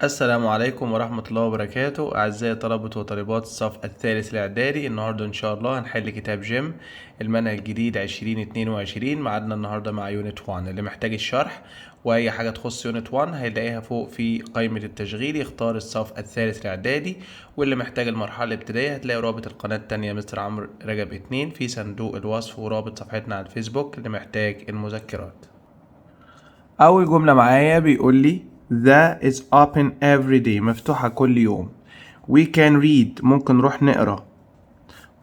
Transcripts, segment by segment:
السلام عليكم ورحمة الله وبركاته. أعزائي طلبة وطالبات الصف الثالث الاعدادي، النهاردة إن شاء الله هنحل كتاب جيم المنهج الجديد 2022. معادنا النهاردة مع يونت 1. اللي محتاج الشرح وأي حاجة تخص يونت 1 هيلاقيها فوق في قائمة التشغيل، يختار الصف الثالث الاعدادي. واللي محتاج المرحلة الابتدائية هتلاقي رابط القناة التانية مستر عمرو رجب 2 في صندوق الوصف، ورابط صفحتنا على الفيسبوك اللي محتاج المذكرات. أول جملة معايا بيقول لي That is open every day، مفتوحة كل يوم. We can read، ممكن نروح نقرأ.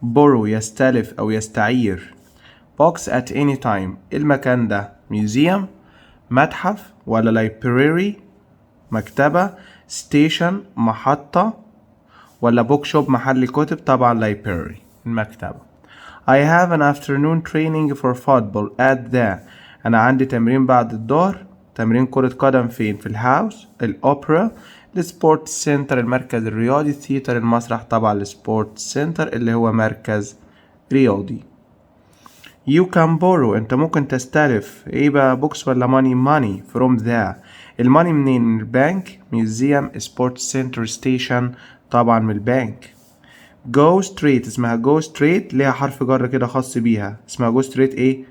borrow، يستلف أو يستعير. box at any time، المكان ده museum، متحف ولا library، مكتبة. station، محطة ولا bookshop، محل كتب. طبعا library، المكتبة. I have an afternoon training for football at the، أنا عندي تمرين بعد الظهر، تمرين كرة قدم فين؟ في الهاوس. الأوبرا، السبورت سنتر المركز الرياضي. الثياتر المسرح. طبعا السبورت سنتر اللي هو مركز رياضي. You can borrow، انت ممكن تستلف. ايه بقى؟ بوكس ولا money from the. الماني منين؟ من البنك. museum، سبورت سنتر، ستيشن. طبعا من البنك. go straight، اسمها go straight، ليها حرف جر كده خاص بيها، اسمها go straight ايه؟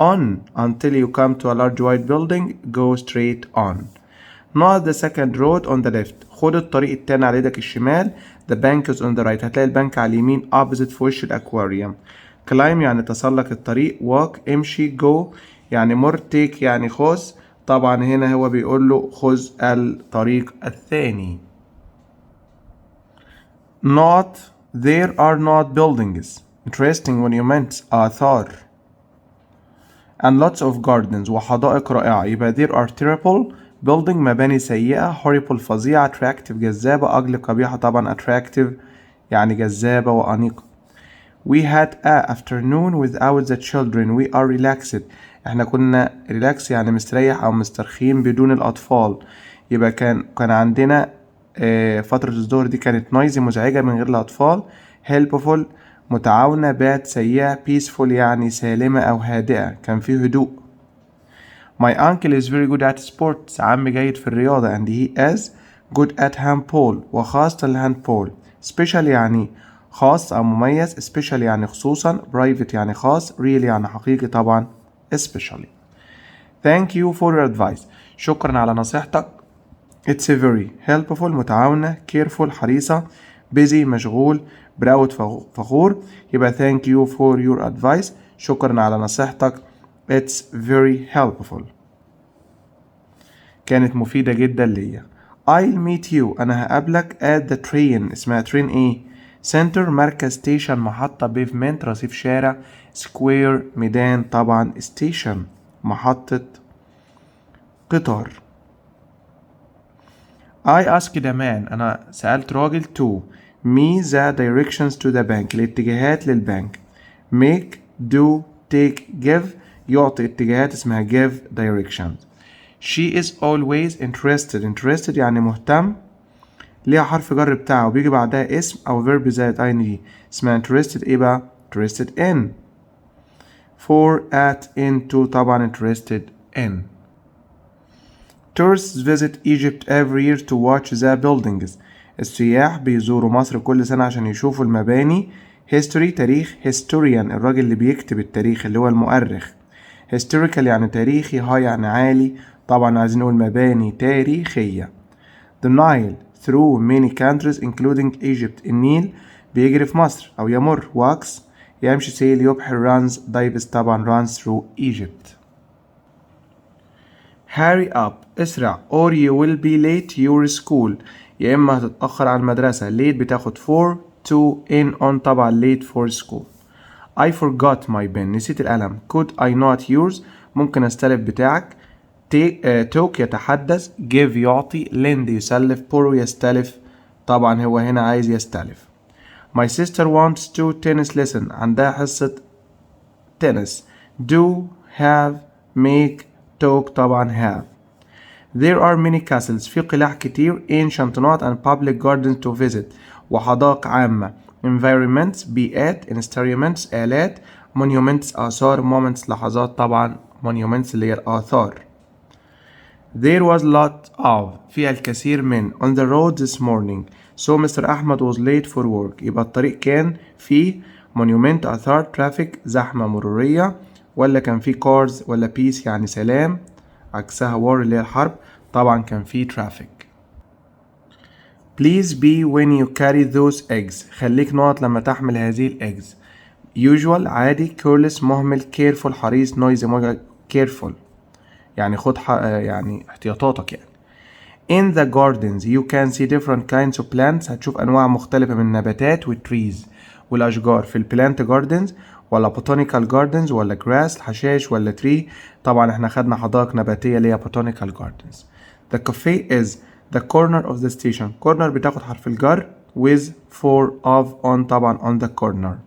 on until you come to a large white building. go straight on. not the second road on the left، خد الطريق التاني على ايدك الشمال. the bank is on the right، هتلاقي البنك على اليمين. opposite، في وش الاكواريوم. climb يعني تسلق الطريق. walk، امشي. go يعني مر. take يعني خذ. طبعا هنا هو بيقول له خذ الطريق الثاني. not there are not buildings interesting monuments آثار and lots of gardens وحدائق رائعة. يبقى there are terrible building مباني سيئة. horrible فظيعة. attractive جذابة. ugly قبيحة. طبعا attractive يعني جذابة وأنيقة. we had a afternoon without the children. we are relaxed، احنا كنا relax يعني مستريح أو مسترخين بدون الأطفال. يبقى كان عندنا فترة الظهر دي كانت noisy مزعجة من غير الأطفال. helpful متعاونة. bad سيئة. peaceful يعني سالمة أو هادئة، كان فيه هدوء. my uncle is very good at sports، عمي جيد في الرياضة. and he is good at handball، وخاصة الهاندبول. special يعني خاص أو مميز. special يعني خصوصا. private يعني خاص. really يعني حقيقي. طبعا especially. thank you for your advice، شكرا على نصيحتك. it's very helpful متعاونة. careful حريصة. busy مشغول. proud فخور. يبقى thank you for your advice، شكرا على نصيحتك. it's very helpful، كانت مفيدة جدا ليا. I'll meet you، أنا هقابلك. at the train، اسمها train ايه؟ center مركز. station محطة. pavement رصيف شارع. square ميدان. طبعا station محطة قطار. I asked a man، أنا سألت راجل. to me the directions to the bank، الاتجاهات للبنك. make، do، take، give يعطي اتجاهات، اسمها give directions. she is always interested يعني مهتم، ليها حرف جر بتاعه وبيجي بعدها اسم أو verb زائد ing، اسمها interested. ايه بقى؟ interested in. for، at، into. طبعا interested in. tourists visit Egypt every year to watch the buildings، السياح بيزوروا مصر كل سنة عشان يشوفوا المباني. history تاريخ. historian الراجل اللي بيكتب التاريخ اللي هو المؤرخ. historical يعني تاريخي. high يعني عالي. طبعا عايزين نقول مباني تاريخية. the Nile through many countries including Egypt، النيل بيجري في مصر أو يمر. walks يمشي. سيل يبحر. runs دايبس. طبعا runs through Egypt. hurry up اسرع or you will be late your school، يا إما هتتأخر على المدرسة. late بتاخد for، to، in، on. طبعا late for school. I forgot my pen، نسيت القلم. could I not use، ممكن استلف بتاعك. talk يتحدث. give يعطي. lend يسلف. borrow يستلف. طبعا هو هنا عايز يستلف. my sister wants to tennis lesson، عندها حصة تنس. do، have، make، talk. طبعا have. there are many castles، في قلاع كتير. ancient not and public gardens to visit، وحدائق عامة. environments بيئات. instruments آلات. monuments آثار. moments لحظات. طبعا monuments اللي هي الآثار. There was lot of فيها الكثير من on the road this morning. So Mr. أحمد was late for work. يبقى الطريق كان فيه monument آثار traffic زحمة مرورية، ولا كان فيه cars، ولا peace يعني سلام عكسها war اللي هي الحرب. طبعا كان فيه traffic. Please be when you carry those eggs. خليك نقط لما تحمل هذه الإجز. usual عادي، careless مهمل، careful حريص، noisy careful يعني خد يعني احتياطاتك يعني. In the gardens you can see different kinds of plants. هتشوف أنواع مختلفة من النباتات trees والأشجار في plant gardens، ولا botanical gardens، ولا grass الحشائش، ولا tree. طبعا احنا خدنا حدائق نباتية اللي هي botanical gardens. The cafe is the corner of the station. corner بتاخد حرف الجر with for of on طبعا on the corner.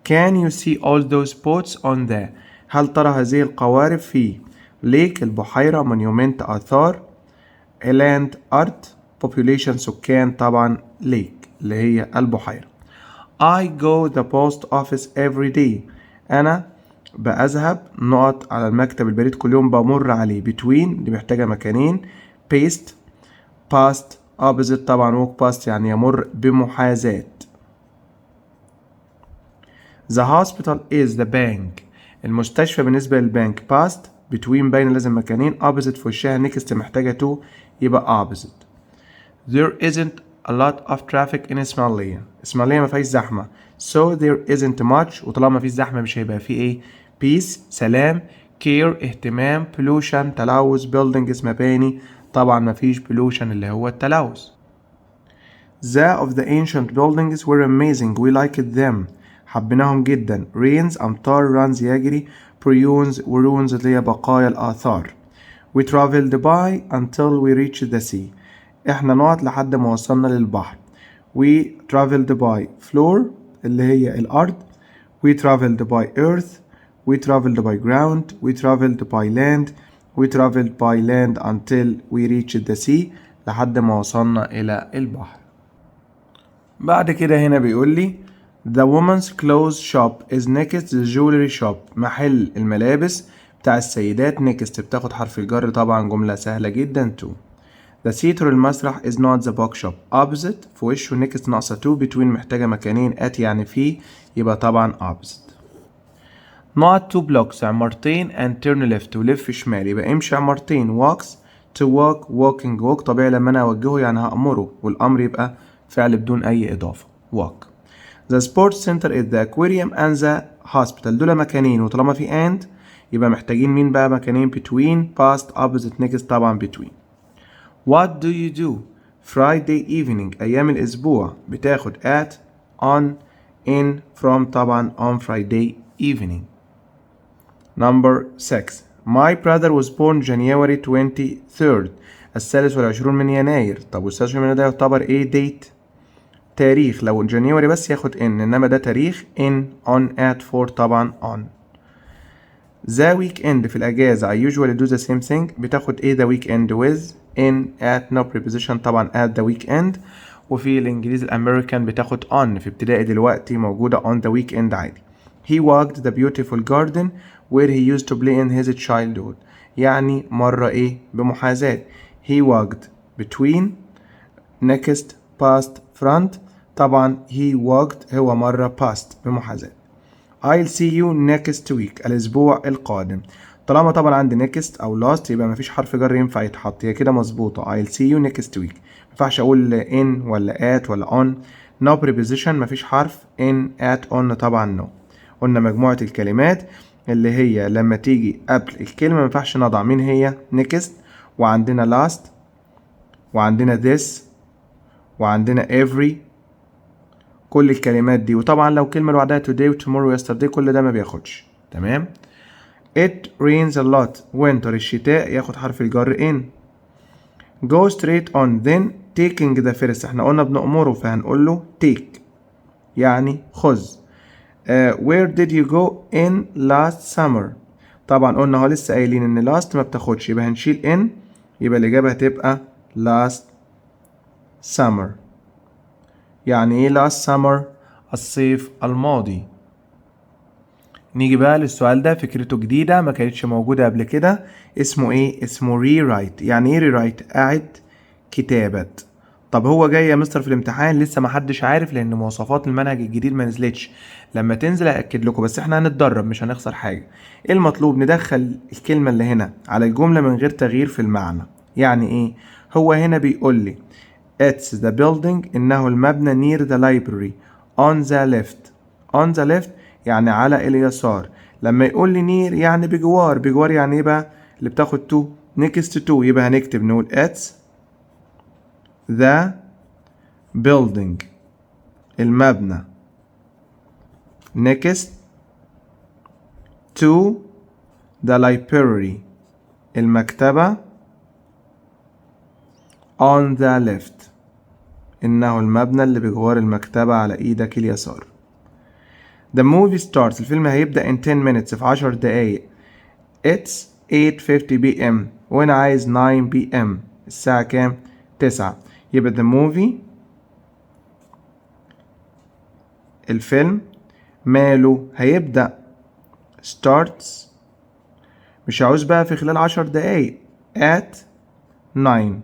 Can you see all those boats on the. هل ترى هذه القوارب في lake البحيرة، monument آثار، land أرض، population سكان طبعا lake اللي هي البحيرة. I go the post office every day. أنا بذهب نقط على المكتب البريد كل يوم بمر عليه. between دي محتاجة مكانين، paste past opposite طبعا walk past يعني يمر بمحاذاة. The hospital is the bank. المستشفى بالنسبة للبنك past between باين لازم مكانين، opposite في وشها next محتاجة to يبقى opposite. There isn't a lot of traffic in إسماعيلية. إسماعيلية ما فيهاش زحمة. So there isn't much وطالما ما فيش زحمة مش هيبقى فيه ايه؟ peace سلام، care اهتمام، pollution تلوث، buildings مباني. طبعا ما فيش pollution اللي هو التلوث. The of the ancient buildings were amazing. We liked them. حبيناهم جدا. rains أمطار، runs يجري، ruins ruins اللي هي بقايا الآثار. We traveled by until we reached the sea. احنا نقعد لحد ما وصلنا للبحر. We traveled by floor اللي هي الأرض. We traveled by earth. We traveled by ground. We traveled by land. We traveled by land until we reached the sea. لحد ما وصلنا إلى البحر. بعد كده هنا بيقول لي The woman's clothes shop is next the jewelry shop. محل الملابس بتاع السيدات next بتاخد حرف الجر طبعا جملة سهلة جدا to. The theater المسرح is not the bookshop. opposite في وشه next ناقصة to between محتاجة مكانين at يعني فيه يبقى طبعا opposite. not two blocks عمارتين and turn left ولف شمال يبقى امشي عمارتين walks to walk walking walk طبيعي لما انا اوجهه يعني هأمره والامر يبقى فعل بدون اي اضافة walk. The sports center is the aquarium and the hospital. دول مكانين وطالما في and يبقى محتاجين مين بقى مكانين between past opposite next طبعا between. What do you do Friday evening أيام الأسبوع بتاخد at on in from طبعا on Friday evening. Number 6 My brother was born January 23rd. الثالث والعشرون من يناير. طب والثالث والعشرون من يناير ده يعتبر ايه date تاريخ. لو جانيوري بس ياخد in انما ده تاريخ in on at for طبعا on. The weekend في الأجازة I usually do the same thing بتاخد ايه the weekend with in at no preposition طبعا at the weekend. وفي الإنجليزي الأمريكان بتاخد on في ابتدائي دلوقتي موجودة on the weekend عادي. He walked the beautiful garden where he used to play in his childhood. يعني مرة ايه بمحاذاة. He walked between next past front طبعا he walked هو مرة past بمحاذاة. I'll see you next week الأسبوع القادم. طالما طبعا عندي next أو last يبقى مفيش حرف جر ينفع يتحط هي كده مظبوطة. I'll see you next week مينفعش أقول in ولا at ولا on. no preposition مفيش حرف in at on طبعا no. قلنا مجموعة الكلمات اللي هي لما تيجي قبل الكلمة مينفعش نضع مين هي next وعندنا last وعندنا this وعندنا every كل الكلمات دي. وطبعا لو كلمة لوحدها today و tomorrow و yesterday كل ده ما بياخدش. تمام. It rains a lot winter الشتاء ياخد حرف الجر in. Go straight on then taking the first احنا قلنا بنأمره فهنقول له take يعني خذ. Where did you go in last summer طبعا قلنا هو لسه قايلين ان last ما بتاخدش يبقى هنشيل in يبقى الإجابة هتبقى last summer. يعني ايه last summer الصيف الماضي. نيجي بقى للسؤال ده، فكرته جديدة ما كانتش موجودة قبل كده. اسمه ايه؟ اسمه rewrite. يعني ايه rewrite؟ اعد كتابة. طب هو جاي يا مستر في الامتحان؟ لسه ما حدش عارف، لان مواصفات المنهج الجديد ما نزلتش. لما تنزل هاكد لكم، بس احنا هنتدرب مش هنخسر حاجة. ايه المطلوب؟ ندخل الكلمة اللي هنا على الجملة من غير تغيير في المعنى. يعني ايه؟ هو هنا بيقول لي it's the building، انه المبنى near the library on the left. on the left يعني على اليسار. لما يقول لي near يعني بجوار. بجوار يعني ايه بقى؟ اللي بتاخد to next to. يبقى هنكتب نقول it's the building، المبنى next to the library، المكتبة on the left، إنه المبنى اللي بجوار المكتبة على إيدك اليسار. The movie starts، الفيلم هيبدأ in 10 minutes، في 10 دقايق. It's 8:50 p.m. وأنا عايز 9 p.m. الساعة كام؟ 9. يبقى the movie، الفيلم ماله هيبدأ starts، مش عاوز بقى في خلال 10 دقايق، at 9،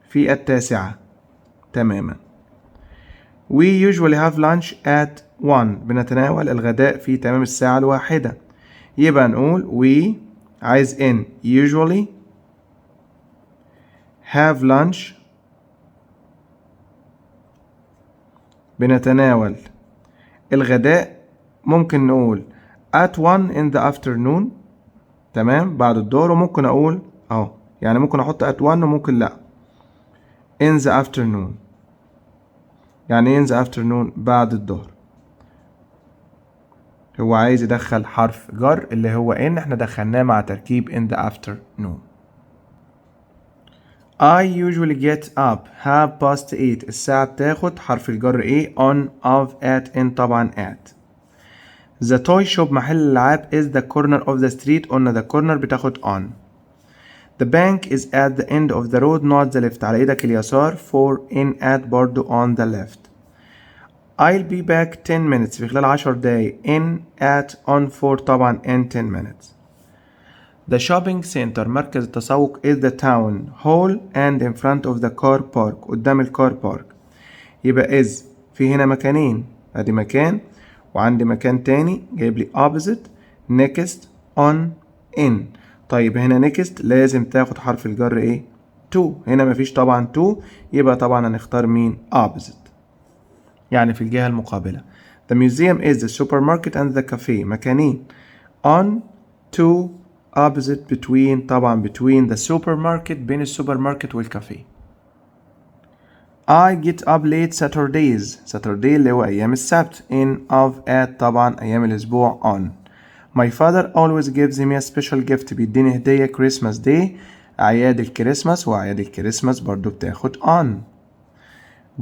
في التاسعة تماما. We usually have lunch at 1، بنتناول الغداء في تمام الساعة 1. يبقى نقول we عايز in usually have lunch، بنتناول الغداء. ممكن نقول at 1 in the afternoon، تمام، بعد الظهر. وممكن اقول اهو، يعني ممكن احط at 1 وممكن لا in the afternoon. يعني in the afternoon بعد الظهر. هو عايز يدخل حرف جر اللي هو ان، احنا دخلناه مع تركيب in the afternoon. I usually get up half past 8، الساعة بتاخد حرف الجر ايه؟ on of at in طبعا at. The toy shop محل الألعاب is the corner of the street، قلنا the corner بتاخد on. The bank is at the end of the road not the left، على ايدك اليسار. for in at برضو on the left. I'll be back 10 minutes، في خلال 10 دقايق. in at on for طبعا in 10 minutes. The shopping center مركز التسوق is the town hall and in front of the car park، قدام الكار بارك. يبقى is في هنا مكانين، ادي مكان وعندي مكان تاني جايب لي opposite next on in. طيب هنا next لازم تاخد حرف الجر ايه؟ to. هنا مفيش طبعا to، يبقى طبعا هنختار مين؟ opposite، يعني في الجهة المقابلة. The museum is the supermarket and the cafe، مكانين. on to opposite between، طبعا between the supermarket، بين السوبر ماركت والكافيه. I get up late Saturdays، Saturday اللي هو أيام السبت. in of at طبعا أيام الأسبوع on. My father always gives me a special gift، بيديني هدية Christmas day، أعياد الكريسماس. وأعياد الكريسماس برضو بتاخد on.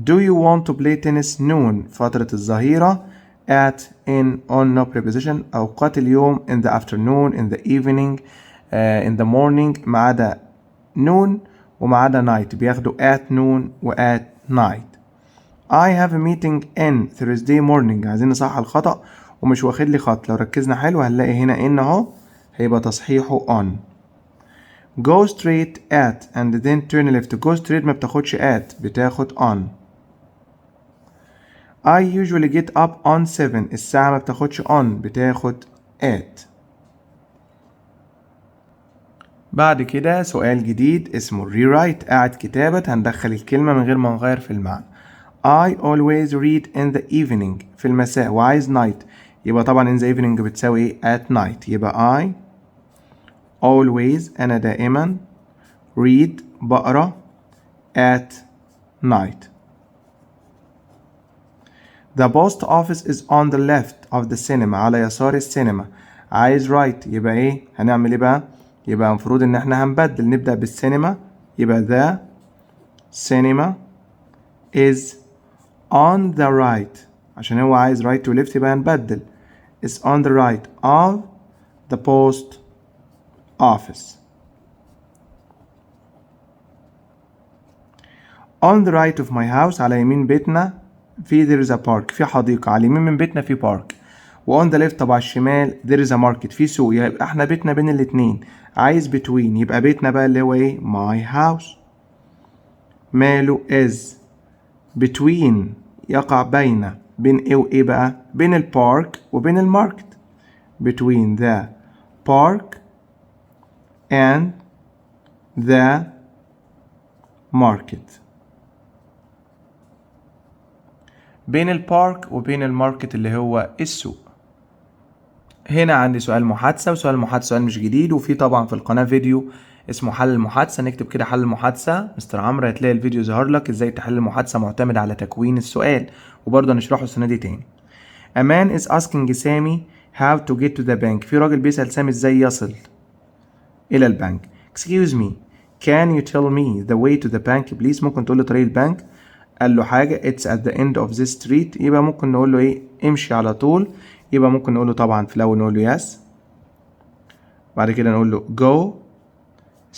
Do you want to play tennis noon، فترة الظهيرة. at in on no preposition، أوقات اليوم in the afternoon in the evening in the morning، ما عدا noon وما عدا night بياخدوا at noon و at night. I have a meeting in Thursday morning، عايزين نصحح الخطأ ومش واخد لي خط. لو ركزنا حلو هنلاقي هنا in اهو، هيبقى تصحيحه on. Go straight at and then turn left. go straight ما بتاخدش at، بتاخد on. I usually get up on 7، الساعة ما بتاخدش on، بتاخد at. بعد كده سؤال جديد اسمه rewrite، قاعد كتابة. هندخل الكلمة من غير ما نغير في المعنى. I always read in the evening، في المساء. وعايز night، يبقى طبعا in the evening بتساوي ايه؟ at night. يبقى I always، أنا دائما read، بقرأ at night. The post office is on the left of the cinema، على يسار السينما. عايز right، يبقى ايه؟ هنعمل ايه بقى؟ يبقى المفروض ان احنا هنبدل، نبدأ بالسينما. يبقى the cinema is on the right، عشان هو عايز right و left يبقى هنبدل. is on the right of the post office. on the right of my house، على يمين بيتنا. في there is a park، في حديقة. على اليمين من بيتنا في park. و on the left طبعا الشمال there is a market في سوق، يبقى احنا بيتنا بين الاتنين. عايز between، يبقى بيتنا بقى اللي هو ايه my house. ماله is between يقع بين ايه وايه بقى؟ بين البارك وبين الماركت. between the park and the market. بين البارك وبين الماركت اللي هو السوق. هنا عندي سؤال محادثة، وسؤال المحادثة سؤال مش جديد، وفي طبعا في القناة فيديو اسمه حل المحادثة. نكتب كده حل المحادثة مستر عمرو هتلاقي الفيديو ظهر لك ازاي تحل المحادثة معتمد على تكوين السؤال، وبرضه هنشرحه السنة دي تاني. A man is asking سامي how to get to the bank. في راجل بيسأل سامي ازاي يصل إلى البنك. Excuse me, can you tell me the way to the bank please؟ ممكن تقول له طريق البنك. قال له حاجة it's at the end of this street، يبقى ممكن نقول له ايه امشي على طول. يبقى ممكن نقول له طبعا في الأول نقول له yes، بعد كده نقول له go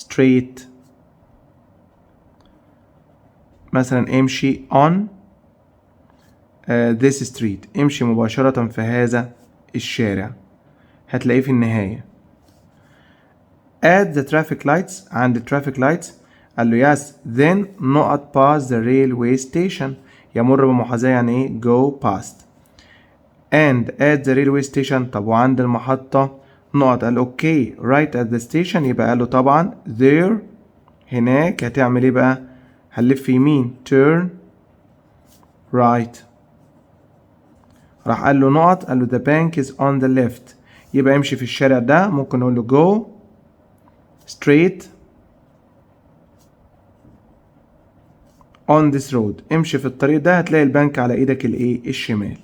straight، مثلا امشي on this street، امشي مباشرة في هذا الشارع، هتلاقيه في النهاية. at the traffic lights، عند traffic lights قال له yes then not pass the railway station، يمر بمحاذاة يعني ايه go past. and at the railway station، طب وعند المحطة نقط، قال اوكي right at the station، يبقى قال له طبعا there هناك هتعمل ايه بقى؟ هنلف يمين turn right. راح قال له نقط، قال له the bank is on the left، يبقى امشي في الشارع ده. ممكن نقول له go straight on this road، امشي في الطريق ده هتلاقي البنك على ايدك الايه الشمال.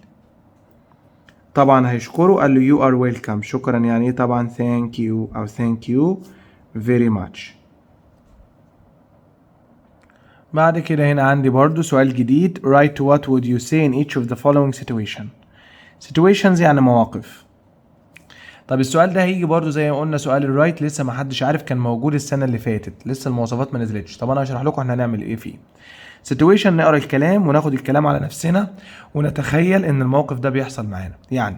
طبعا هيشكره، قال له you are welcome، شكرا يعني ايه طبعا thank you او thank you very much. بعد كده هنا عندي برضو سؤال جديد write what would you say in each of the following situations يعني مواقف. طب السؤال ده هيجي برضو زي ما قلنا سؤال الرايت لسه ما حدش عارف، كان موجود السنة اللي فاتت لسه المواصفات ما نزلتش. طب انا هشرح لكم احنا هنعمل ايه فيه. situation نقرا الكلام وناخد الكلام على نفسنا ونتخيل ان الموقف ده بيحصل معانا. يعني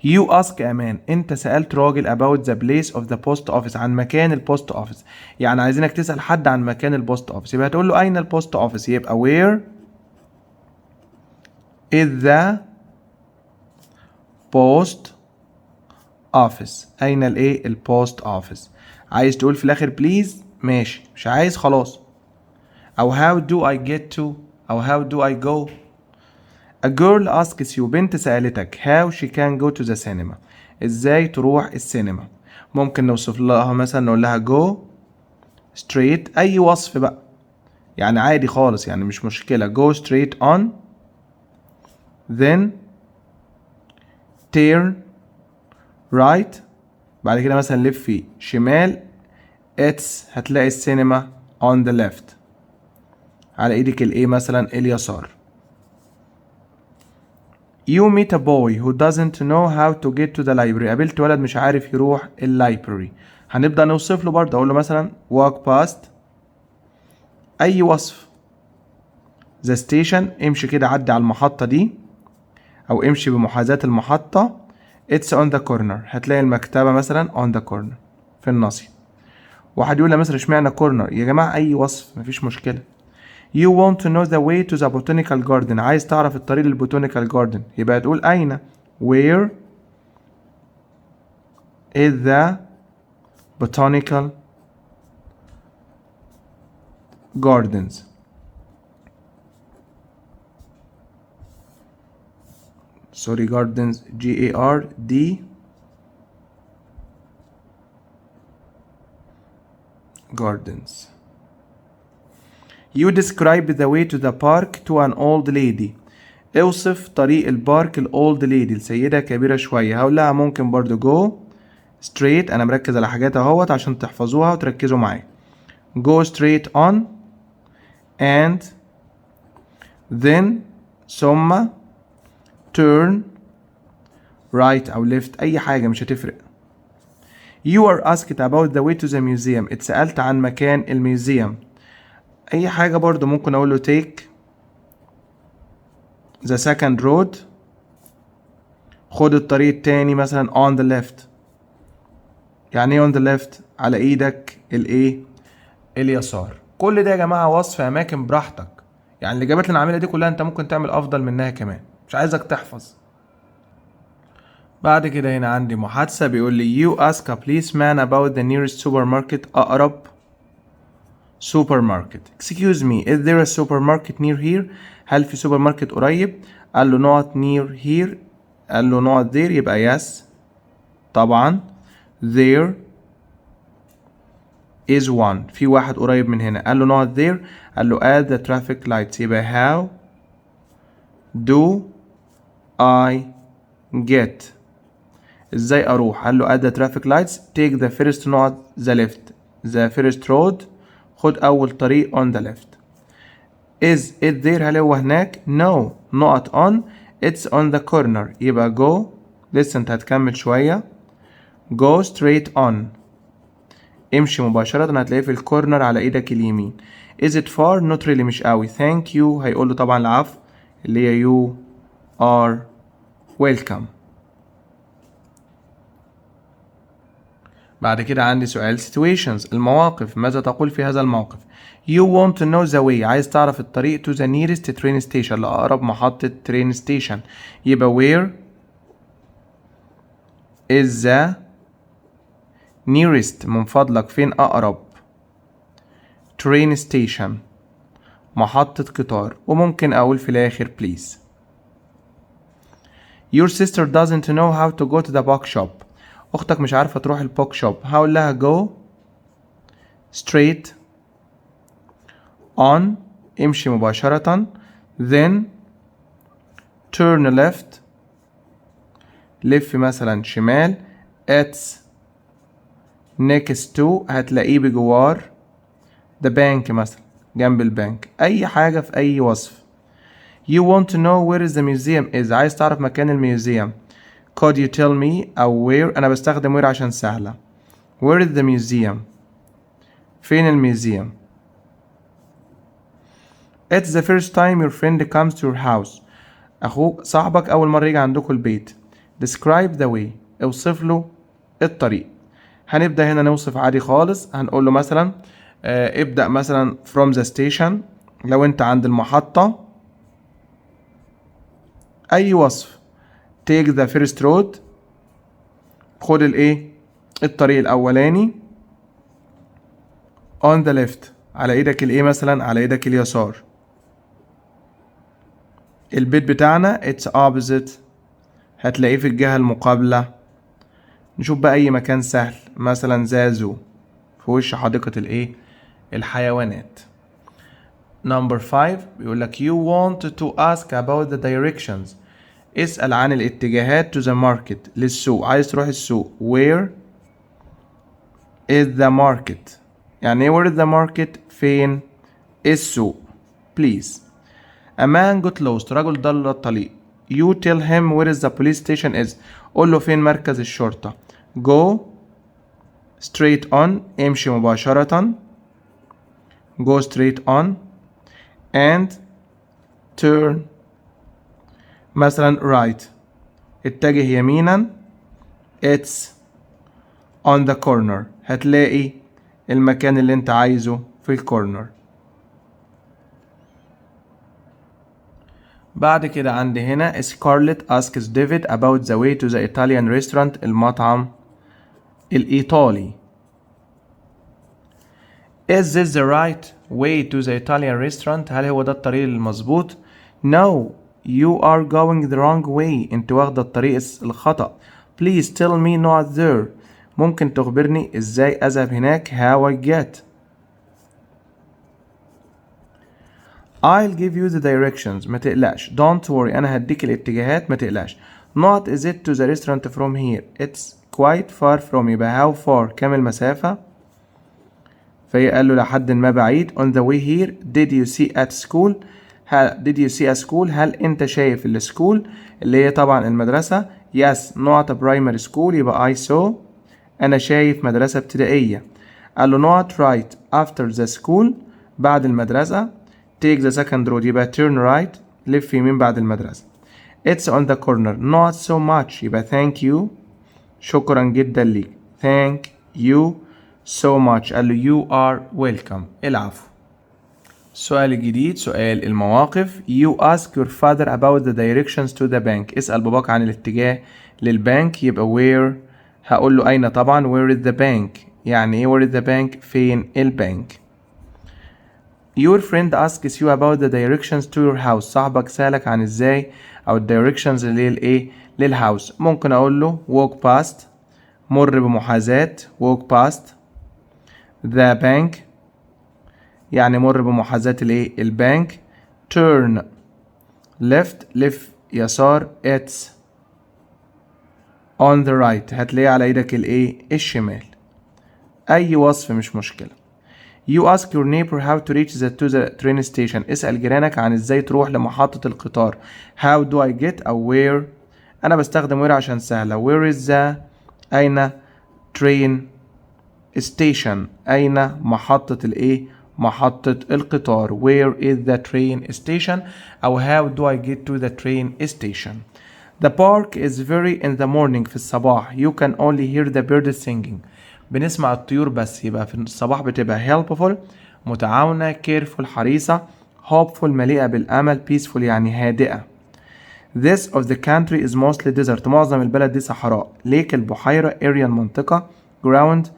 you ask امان، انت سألت راجل about the place of the post office، عن مكان البوست اوفيس، يعني عايزينك تسأل حد عن مكان البوست اوفيس، يبقى هتقول له اين البوست اوفيس، يبقى where is the post office، اين الايه البوست اوفيس. عايز تقول في الاخر بليز ماشي، مش عايز خلاص. او how do I get to، او how do I go. a girl asks you، بنت سألتك how she can go to the cinema، ازاي تروح السينما. ممكن نوصف لها مثلا نقول لها go straight، اي وصف بقى يعني عادي خالص يعني مش مشكلة. go straight on then turn right، بعد كده مثلا لفي شمال it's هتلاقي السينما on the left، على ايدك الايه مثلا اليسار. you meet a boy who doesn't know how to get to the library، قابلت ولد مش عارف يروح اللايبرري، هنبدأ نوصف له برضه، اقول له مثلا walk past اي وصف. the station امشي كده عدي على المحطة دي او امشي بمحاذاة المحطة. it's on the corner هتلاقي المكتبة مثلا on the corner في الناصية. واحد يقول لي مثلا اشمعنى كورنر يا جماعة، اي وصف مفيش مشكلة. you want to know the way to the botanical garden، عايز تعرف الطريق للبوتانيكال جاردن، يبقى تقول اين where is the botanical gardens. sorry gardens GARD gardens. you describe the way to the park to an old lady، اوصف طريق البارك الاولد ليدي السيدة كبيرة شوية. هقول لها ممكن برضو go straight، انا مركز على حاجات اهوت عشان تحفظوها وتركزوا معايا. go straight on and then ثم turn right او left، اي حاجة مش هتفرق. you are asked about the way to the museum، اتسألت عن مكان الميوزيوم، اي حاجة برضو ممكن اقول له take the second road خد الطريق التاني مثلا on the left. يعني ايه on the left؟ على ايدك الايه؟ اليسار. كل ده يا جماعة وصف اماكن براحتك، يعني الاجابات اللي انا عاملها دي كلها انت ممكن تعمل افضل منها كمان، مش عايزك تحفظ. بعد كده هنا عندي محادثة بيقول لي you ask a policeman about the nearest supermarket. أقرب supermarket. Excuse me, is there a supermarket near here? هل في سوبر ماركت قريب؟ قال له not near here. قال له not there يبقى yes طبعا. there is one. في واحد قريب من هنا. قال له not there. قال له at the traffic lights. يبقى how do I get. ازاي اروح؟ قال له at the traffic lights take the first not the left. the first road. خد اول طريق on the left. is it there؟ هل هو هناك؟ no not on. it's on the corner. يبقى go. لسه انت هتكمل شوية. go straight on. امشي مباشرة هتلاقيه في الكورنر على ايدك اليمين. is it far؟ not really مش قوي. thank you هيقول له طبعا العفو اللي هي you are welcome. بعد كده عندي سؤال situations المواقف. ماذا تقول في هذا الموقف؟ you want to know the way. عايز تعرف الطريق to the nearest train station لأقرب محطة train station. يبقى where is the nearest. من فضلك فين أقرب train station محطة قطار. وممكن أقول في الآخر please. your sister doesn't know how to go to the bookshop. أختك مش عارفة تروح البوك شوب. هقول لها go straight on. امشي مباشرة. then turn left. لف مثلا شمال. it's next to. هتلاقيه بجوار the bank مثلا جنب البنك. أي حاجة في أي وصف. you want to know where is the museum is. عايز تعرف مكان الميوزيوم. could you tell me أو where. أنا بستخدم where عشان سهلة. where is the museum. فين الميوزيوم. it's the first time your friend comes to your house. أخوك صاحبك أول مرة يجي عندكم البيت. describe the way. اوصف له الطريق. هنبدأ هنا نوصف عادي خالص. هنقول له مثلا ابدأ مثلا from the station. لو انت عند المحطة أي وصف. take the first road. خد الايه الطريق الأولاني. on the left على ايدك الايه مثلا على ايدك اليسار. البيت بتاعنا it's opposite. هتلاقيه في الجهة المقابلة. نشوف بقى أي مكان سهل مثلا زازو في وش حديقة الايه الحيوانات. number 5 بيقول لك you want to ask about the directions. اسأل عن الاتجاهات to the market للسوق. عايز تروح السوق. where is the market. يعني ايه where is the market؟ فين السوق. please. a man got lost. رجل ضل الطريق. you tell him where is the police station is. قول له فين مركز الشرطة. go straight on. امشي مباشرة. go straight on and turn مثلا right. اتجه يمينا. it's on the corner. هتلاقي المكان اللي انت عايزه في الكورنر. بعد كده عندي هنا Scarlett asks David about the way to the Italian restaurant. المطعم الإيطالي. Is this the right way to the Italian restaurant؟ هل هو ده الطريق المظبوط؟ No, you are going the wrong way. انت واخدة الطريق الخطأ. Please tell me not there. ممكن تخبرني ازاي اذهب هناك. how I get. I'll give you the directions. ما تقلقش. Don't worry. أنا هديك الاتجاهات ما تقلقش. Not is it to the restaurant from here. It's quite far from. يبقى how far كم المسافة. فهي قال له لحد ما بعيد. On the way here did you see at school. did you see a school. هل أنت شايف السكول اللي هي طبعا المدرسة. Yes not a primary school. يبقى I saw. أنا شايف مدرسة ابتدائية. قال له not right after the school. بعد المدرسة. take the second road. يبقى turn right. لف يمين بعد المدرسة. It's on the corner. Not so much. يبقى thank you. شكرا جدا ليك. Thank you so much. قال له you are welcome. العفو. السؤال الجديد سؤال المواقف. You ask your father about the directions to the bank. اسأل باباك عن الاتجاه للبنك. يبقى where. هقول له أين طبعا. Where is the bank. يعني إيه where is the bank؟ فين البنك. Your friend asks you about the directions to your house. صاحبك سألك عن ازاي او directions للايه للهاوس. ممكن اقول له walk past. مر بمحاذاة. walk past the bank يعني مر بمحاذاة الايه البنك. turn left لف يسار. it's on the right هتلاقيه على ايدك الايه الشمال. اي وصف مش مشكلة. You ask your neighbor how to reach to the train station. اسأل جيرانك عن ازاي تروح لمحطة القطار. How do I get أو where. أنا بستخدم where عشان سهلة. Where is the أين train station. أين محطة الإيه محطة القطار. Where is the train station أو how do I get to the train station. The park is very in the morning. في الصباح. You can only hear the birds singing. بنسمع الطيور بس. يبقى في الصباح بتبقى helpful متعاونة. careful حريصة. hopeful مليئة بالأمل. peaceful يعني هادئة. This of the country is mostly desert. معظم البلد دي صحراء. lake البحيرة. area المنطقة. ground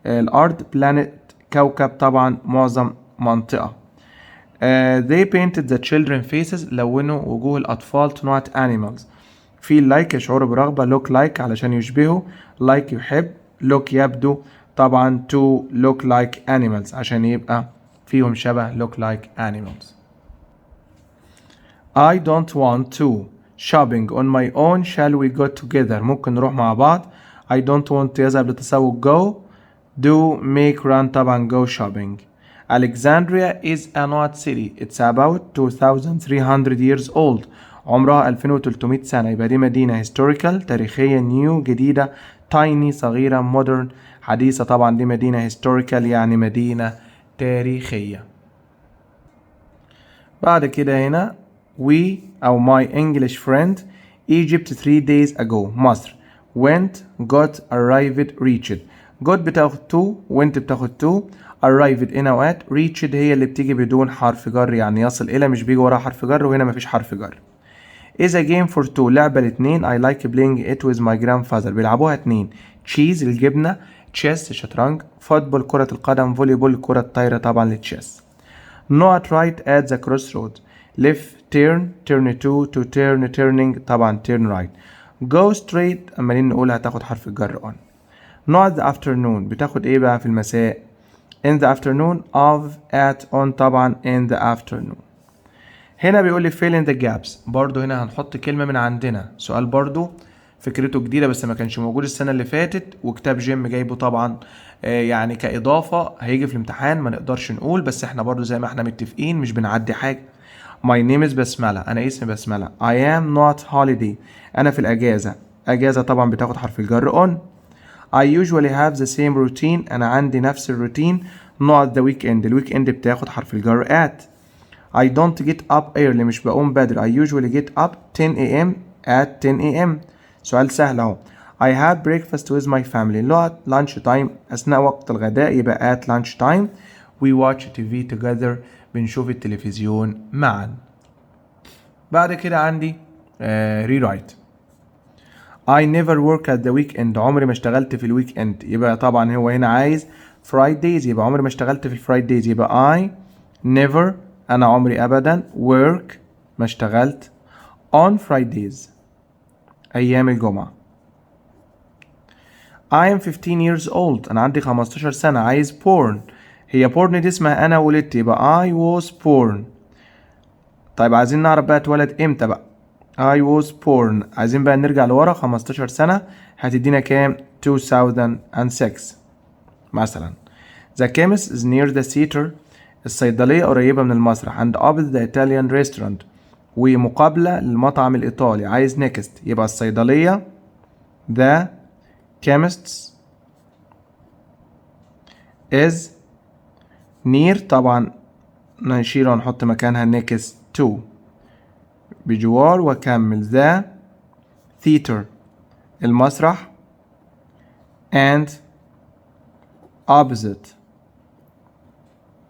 الأرض. planet كوكب طبعا معظم منطقة. They painted the children faces. لونوا وجوه الأطفال to not animals. feel like يشعروا برغبة. look like علشان يشبهوا. like يحب. look يبدو طبعا to look like animals عشان يبقى فيهم شبه look like animals. I don't want to shopping on my own. shall we go together. ممكن نروح مع بعض. I don't want يذهب للتسوق. go do make run طبعا go shopping. Alexandria is a not city. It's about 2300 years old. عمرها 2300 سنة. يبقى دي مدينة historical تاريخية. new جديدة. tiny صغيرة. modern حديثة. طبعا دي مدينة historical يعني مدينة تاريخية. بعد كده هنا we أو my English friend Egypt 3 days ago. مصر went got arrived reached. got بتاخد to went بتاخد to arrived in أوقات. reached هي اللي بتيجي بدون حرف جر يعني يصل إلى مش بيجي وراها حرف جر وهنا مفيش حرف جر. is a game for two لعبة لاتنين. I like playing it with my grandfather. بيلعبوها اتنين. cheese الجبنة. chess الشطرنج. football كرة القدم. volleyball كرة الطايرة طبعا للتشيس. not right at the crossroads. left turn turn to turn turning طبعا turn right. go straight عمالين نقول هتاخد حرف الجر on. not the afternoon بتاخد ايه بقى في المساء. in the afternoon of at on طبعا in the afternoon. هنا بيقول لي fill in the gaps. برضو هنا هنحط كلمة من عندنا. سؤال برضو فكرته جديدة بس ما كانش موجود السنة اللي فاتت وكتاب جيم جايبه طبعا يعني كإضافة هيجي في الامتحان ما نقدرش نقول بس احنا برضو زي ما احنا متفقين مش بنعدي حاجة. My name is بسملة. أنا اسمي بسملة. I am not holiday. أنا في الأجازة. أجازة طبعا بتاخد حرف الجر on. I usually have the same routine. أنا عندي نفس الروتين. not the weekend. الويك بتاخد حرف الجر at. I don't get up early. مش بقوم بدري. I usually get up 10 a.m. at 10 a.m. سؤال سهل اهو. I had breakfast with my family. lunch time أثناء وقت الغداء يبقى at lunch time. We watch TV together. بنشوف التلفزيون معا. بعد كده عندي rewrite. I never work at the weekend. عمري ما اشتغلت في الويك اند. يبقى طبعا هو هنا عايز Fridays. يبقى عمري ما اشتغلت في الفرايديز. يبقى I never أنا عمري أبدا work ما اشتغلت on Fridays أيام الجمعة. I am 15 years old. أنا عندي 15 سنة. عايز born. هي born دي اسمها أنا ولدت. يبقى I was born. طيب عايزين نعرف بقى اتولد امتى بقى. I was born. عايزين بقى نرجع لورا 15 سنة هتدينا كام 2006 مثلا. The chemist is near the theater. الصيدلية قريبة من المسرح. and opposite the Italian restaurant. ومقابلة للمطعم الإيطالي. عايز next. يبقى الصيدلية the chemists is near طبعا نشيل ونحط مكانها next to بجوار وكمل the theater المسرح and opposite.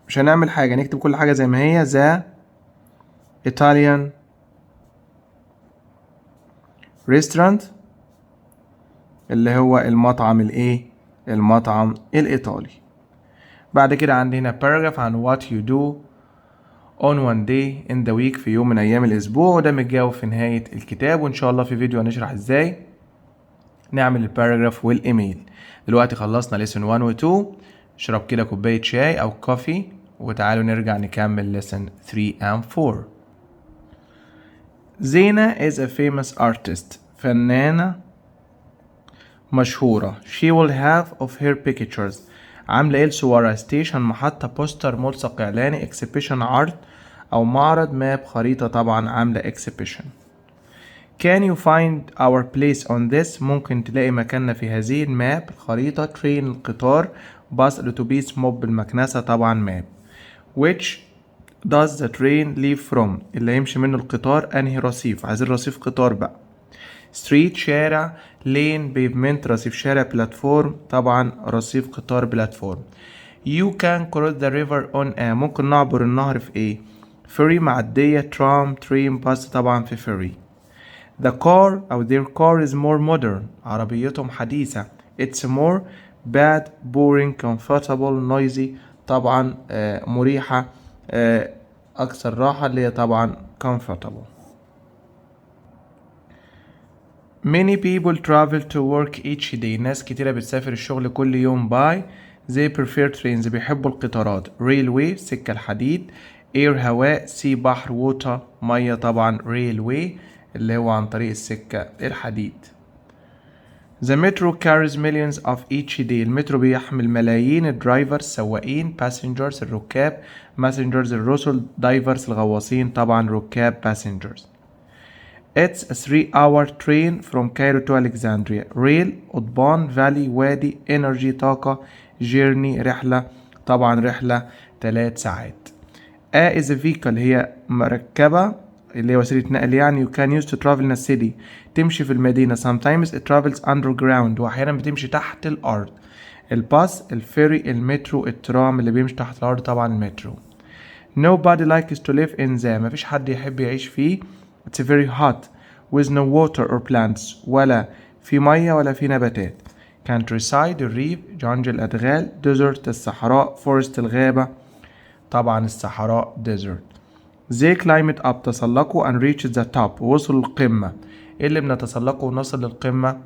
مش هنعمل حاجة، نكتب كل حاجة زي ما هي. the Italian restaurant اللي هو المطعم المطعم الإيطالي. بعد كده عندنا paragraph عن what you do on one day in the week في يوم من أيام الأسبوع، وده متجاوب في نهاية الكتاب، وإن شاء الله في فيديو هنشرح إزاي نعمل الباراجراف والإيميل. دلوقتي خلصنا lesson 1 و 2. اشرب كده كوباية شاي أو كوفي وتعالوا نرجع نكمل lesson 3 and 4. زينة is a famous artist فنانة مشهورة. she will have of her pictures عاملة ايه لصورها؟ ستيشن محطة، بوستر ملصق إعلاني، اكسبيشن عرض أو معرض، ماب خريطة طبعا عاملة اكسبيشن. Can you find our place on this؟ ممكن تلاقي مكاننا في هذه الماب الخريطة. train القطار، باص الأتوبيس، موب المكنسة طبعا ماب. which does the train leave from؟ اللي هيمشي منه القطار أنهي رصيف؟ عايزين رصيف قطار بقى. street شارع، lane pavement رصيف شارع، بلاتفورم طبعا رصيف قطار بلاتفورم. you can cross the river on a ممكن نعبر النهر في ايه؟ ferry معدية، tram train bus طبعا في ferry. the car أو their car is more modern عربيتهم حديثة. it's more bad boring comfortable noisy طبعا مريحة أكثر راحة اللي هي طبعا comfortable. many people travel to work each day ناس كتيرة بتسافر الشغل كل يوم. by they prefer trains بيحبوا القطارات. railway سكة الحديد، air هواء، sea بحر، water مية طبعا railway اللي هو عن طريق السكة الحديد. the metro carries millions of each day المترو بيحمل ملايين. الدرايفر سواقين، passengers الركاب، messengers الرسل، divers الغواصين طبعا ركاب passengers. it's a 3-hour train from Cairo to Alexandria. rail قضبان، valley وادي، energy طاقة، journey رحلة طبعا رحلة 3 ساعات. a is a vehicle هي مركبة اللي هي وسيلة نقل يعني. you can use to travel in a city تمشي في المدينة. sometimes it travels underground وأحيانا بتمشي تحت الأرض. الباص، الفيري، المترو، الترام اللي بيمشي تحت الأرض طبعا المترو. nobody likes to live in the مفيش حد يحب يعيش فيه. it's very hot with no water or plants ولا في مية ولا في نباتات. countryside الريف، جنج الأدغال، desert الصحراء، forest الغابة طبعا الصحراء desert. they climbed up تسلقوا and reached the top وصلوا القمة. ايه اللي بنتسلقه ونصل للقمة؟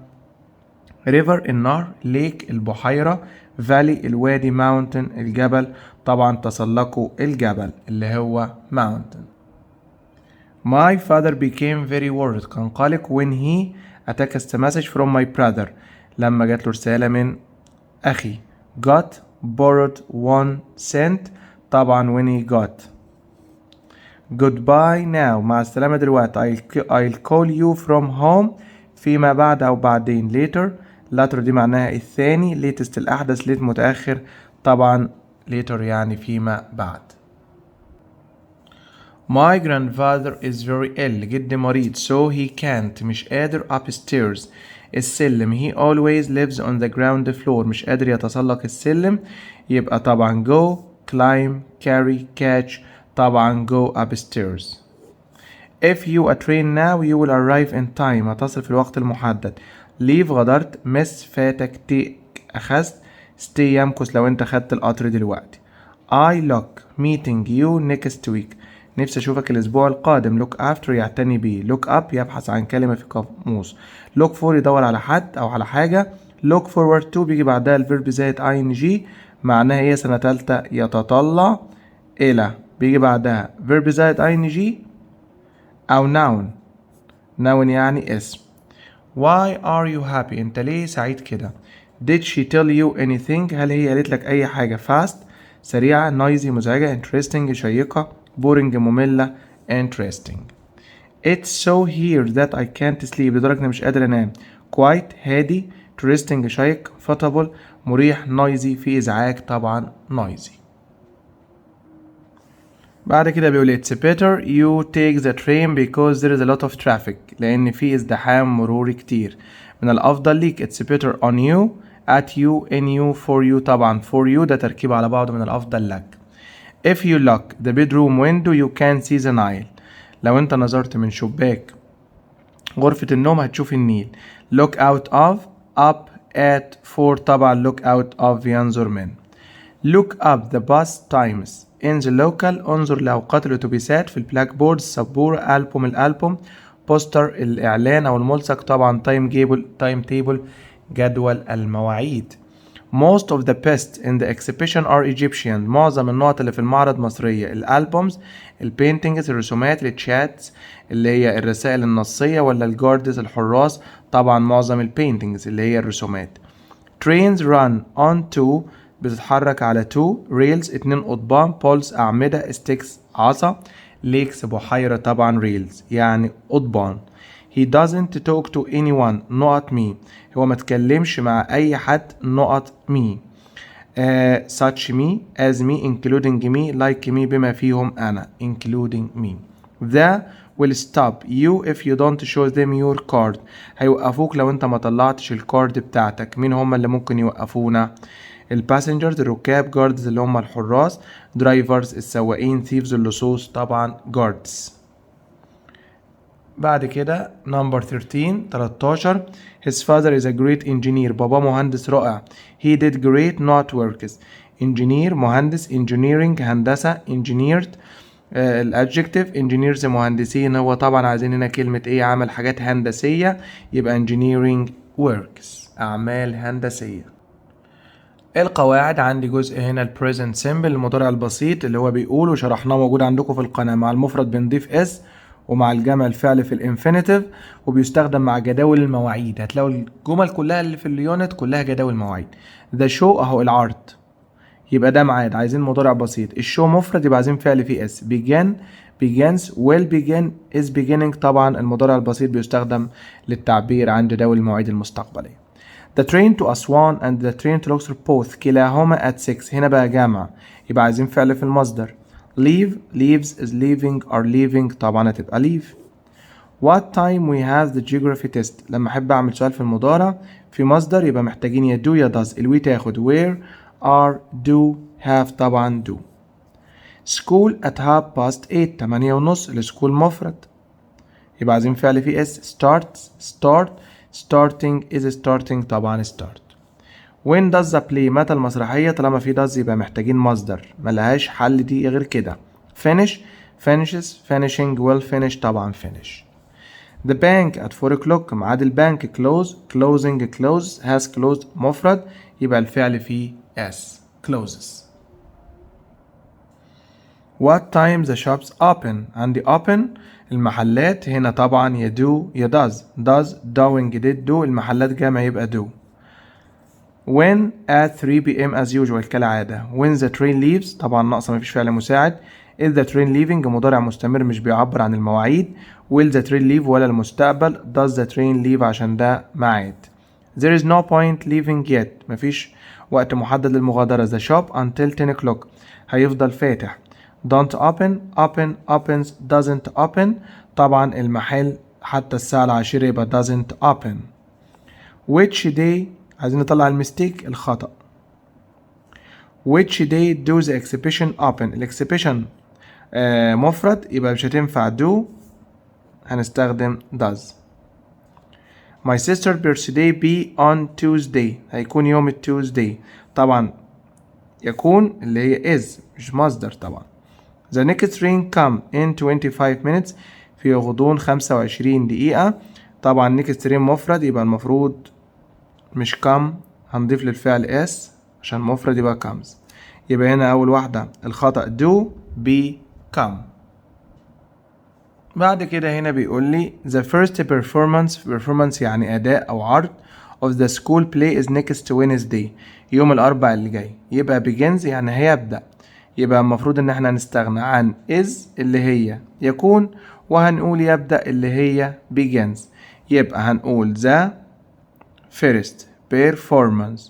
river النهر، lake البحيرة، valley الوادي، mountain الجبل طبعا تسلقوا الجبل اللي هو mountain. my father became very worried كان قلق when he a text message from my brother لما جات له رسالة من أخي. got borrowed 1 cent طبعا when he got. goodbye now مع السلامة دلوقتي. I'll call you from home فيما بعد أو بعدين. later later دي معناها الثاني، latest الأحدث، late متأخر طبعا later يعني فيما بعد. my grandfather is very ill جدي مريض so he can't مش قادر upstairs السلم. he always lives on the ground floor مش قادر يتسلق السلم يبقى طبعا go climb carry catch طبعا go upstairs. if you a train now you will arrive in time هتصل في الوقت المحدد. leave غادرت، miss فاتك، take أخذت، stay يمكث لو انت خدت القطر دلوقتي. I look meeting you next week نفسي أشوفك الأسبوع القادم. look after يعتني بيه. look up يبحث عن كلمة في قاموس. look for يدور على حد أو على حاجة. look forward to بيجي بعدها الفيرب زائد ing معناها هي سنة تالتة يتطلع إلى بيجي بعدها verb زائد ing أو noun. noun يعني اسم. why are you happy أنت ليه سعيد كده؟ did she tell you anything هل هي قالت لك أي حاجة؟ fast سريعة، noisy مزعجة، interesting شيقة، boring مملة، interesting. it's so here that I can't sleep لدرجة إني مش قادر أنام. quiet هادي، interesting شيق، comfortable مريح، noisy في إزعاج طبعا noisy. بعد كده بيقول it's better you take the train because there is a lot of traffic لأن في ازدحام مروري كتير. من الأفضل ليك it's better on you at you in you for you. طبعا for you ده تركيب على بعضه من الأفضل لك. if you look the bedroom window you can see the Nile. لو انت نظرت من شباك غرفة النوم هتشوف النيل. look out of up at for طبعا look out of ينظر من. look up the bus times in the local انظر لأوقات الأتوبيسات في البلاك بورد السبورة. الألبوم بوستر الإعلان أو الملصق. طبعا تايم تيبل جدول المواعيد. most of the pests in the exhibition are Egyptian. معظم النقط اللي في المعرض مصرية. الألبومز البينتينجز الرسومات. التشاتس اللي هي الرسائل النصية ولا الجاردز الحراس. طبعا معظم البينتينجز اللي هي الرسومات. trains run on two بتتحرك على two rails 2 قضبان. poles أعمدة. sticks عصا. lakes بحيرة. طبعا rails يعني قضبان. he doesn't talk to anyone نقط me هو ما تكلمش مع أي حد نقط me. such me as me including me like me بما فيهم أنا including me. the will stop you if you don't show them your card هيوقفوك لو انت ما طلعتش الكارد بتاعتك. مين هم اللي ممكن يوقفونا؟ الباسنجرز الركاب. جاردز اللي هم الحراس. درايفرز السواقين. ثيفز اللصوص. طبعا جاردز. بعد كده نمبر 13 his father is a great engineer بابا مهندس رائع. he did great not works engineer مهندس. engineering هندسة. engineered الادجكتيف. engineers مهندسين. هو طبعا عايزين هنا كلمة ايه؟ عمل حاجات هندسية يبقى engineering works أعمال هندسية. القواعد عندي جزء هنا البريزنت سيمبل المضارع البسيط اللي هو بيقول وشرحناه موجود عندكم في القناة. مع المفرد بنضيف اس ومع الجمع الفعل في الانفينيتيف وبيستخدم مع جداول المواعيد. هتلاقوا الجمل كلها اللي في اليونت كلها جداول مواعيد. ذا شو اهو العرض يبقى ده ميعاد. عايزين مضارع بسيط. الشو مفرد يبقى عايزين فعل فيه اس. begin begins will begin is beginning. طبعا المضارع البسيط بيستخدم للتعبير عن جداول المواعيد المستقبلية. The train to Aswan and the train to Luxor both كلاهما at 6 هنا بقى جامع يبقى عايزين فعل في المصدر. leave leaves is leaving are leaving طبعا هتبقى leave. what time we have the geography test لما احب اعمل سؤال في المضارع في مصدر يبقى محتاجين يا do يا does. الوي تاخد where are do have طبعا do. school at 8:30 8:30 السكول مفرد يبقى عايزين فعل فيه اس. start starting is starting طبعا start. when does the play متى المسرحية طالما في does يبقى محتاجين مصدر ملهاش حل دي غير كده. finish finishes finishing will finish طبعا finish. the bank at 4 o'clock ميعاد البنك. close closing close has closed مفرد يبقى الفعل فيه s closes. what time the shops open عندي open المحلات هنا طبعا يا do يا does doing did do المحلات جمع يبقى do. when at 3 p.m. as usual كالعادة. when the train leaves طبعا ناقصة مفيش فعل مساعد. is the train leaving مضارع مستمر مش بيعبر عن المواعيد. will the train leave ولا المستقبل. does the train leave عشان ده ميعاد. there is no point leaving yet مفيش وقت محدد للمغادرة. the shop until 10 o'clock هيفضل فاتح. don't opens doesn't open طبعا المحل حتى الساعة 10 يبقى doesn't open. which day عايزين نطلع المستيك الخطأ. which day do the exhibition open الاكسبيشن مفرد يبقى مش هتنفع do هنستخدم does. my sister birthday be on Tuesday هيكون يوم التوزداي طبعا يكون اللي هي is مش مصدر طبعا. the next train come in 25 minutes في غضون 25 دقيقة طبعا next train مفرد يبقى المفروض مش come هنضيف للفعل s عشان مفرد يبقى comes يبقى هنا أول واحدة الخطأ do be come. بعد كده هنا بيقول لي the first performance يعني أداء أو عرض of the school play is next Wednesday يوم الأربعاء اللي جاي يبقى begins يعني هيبدأ يبقى المفروض إن احنا نستغنى عن is اللي هي يكون وهنقول يبدأ اللي هي begins يبقى هنقول the first performance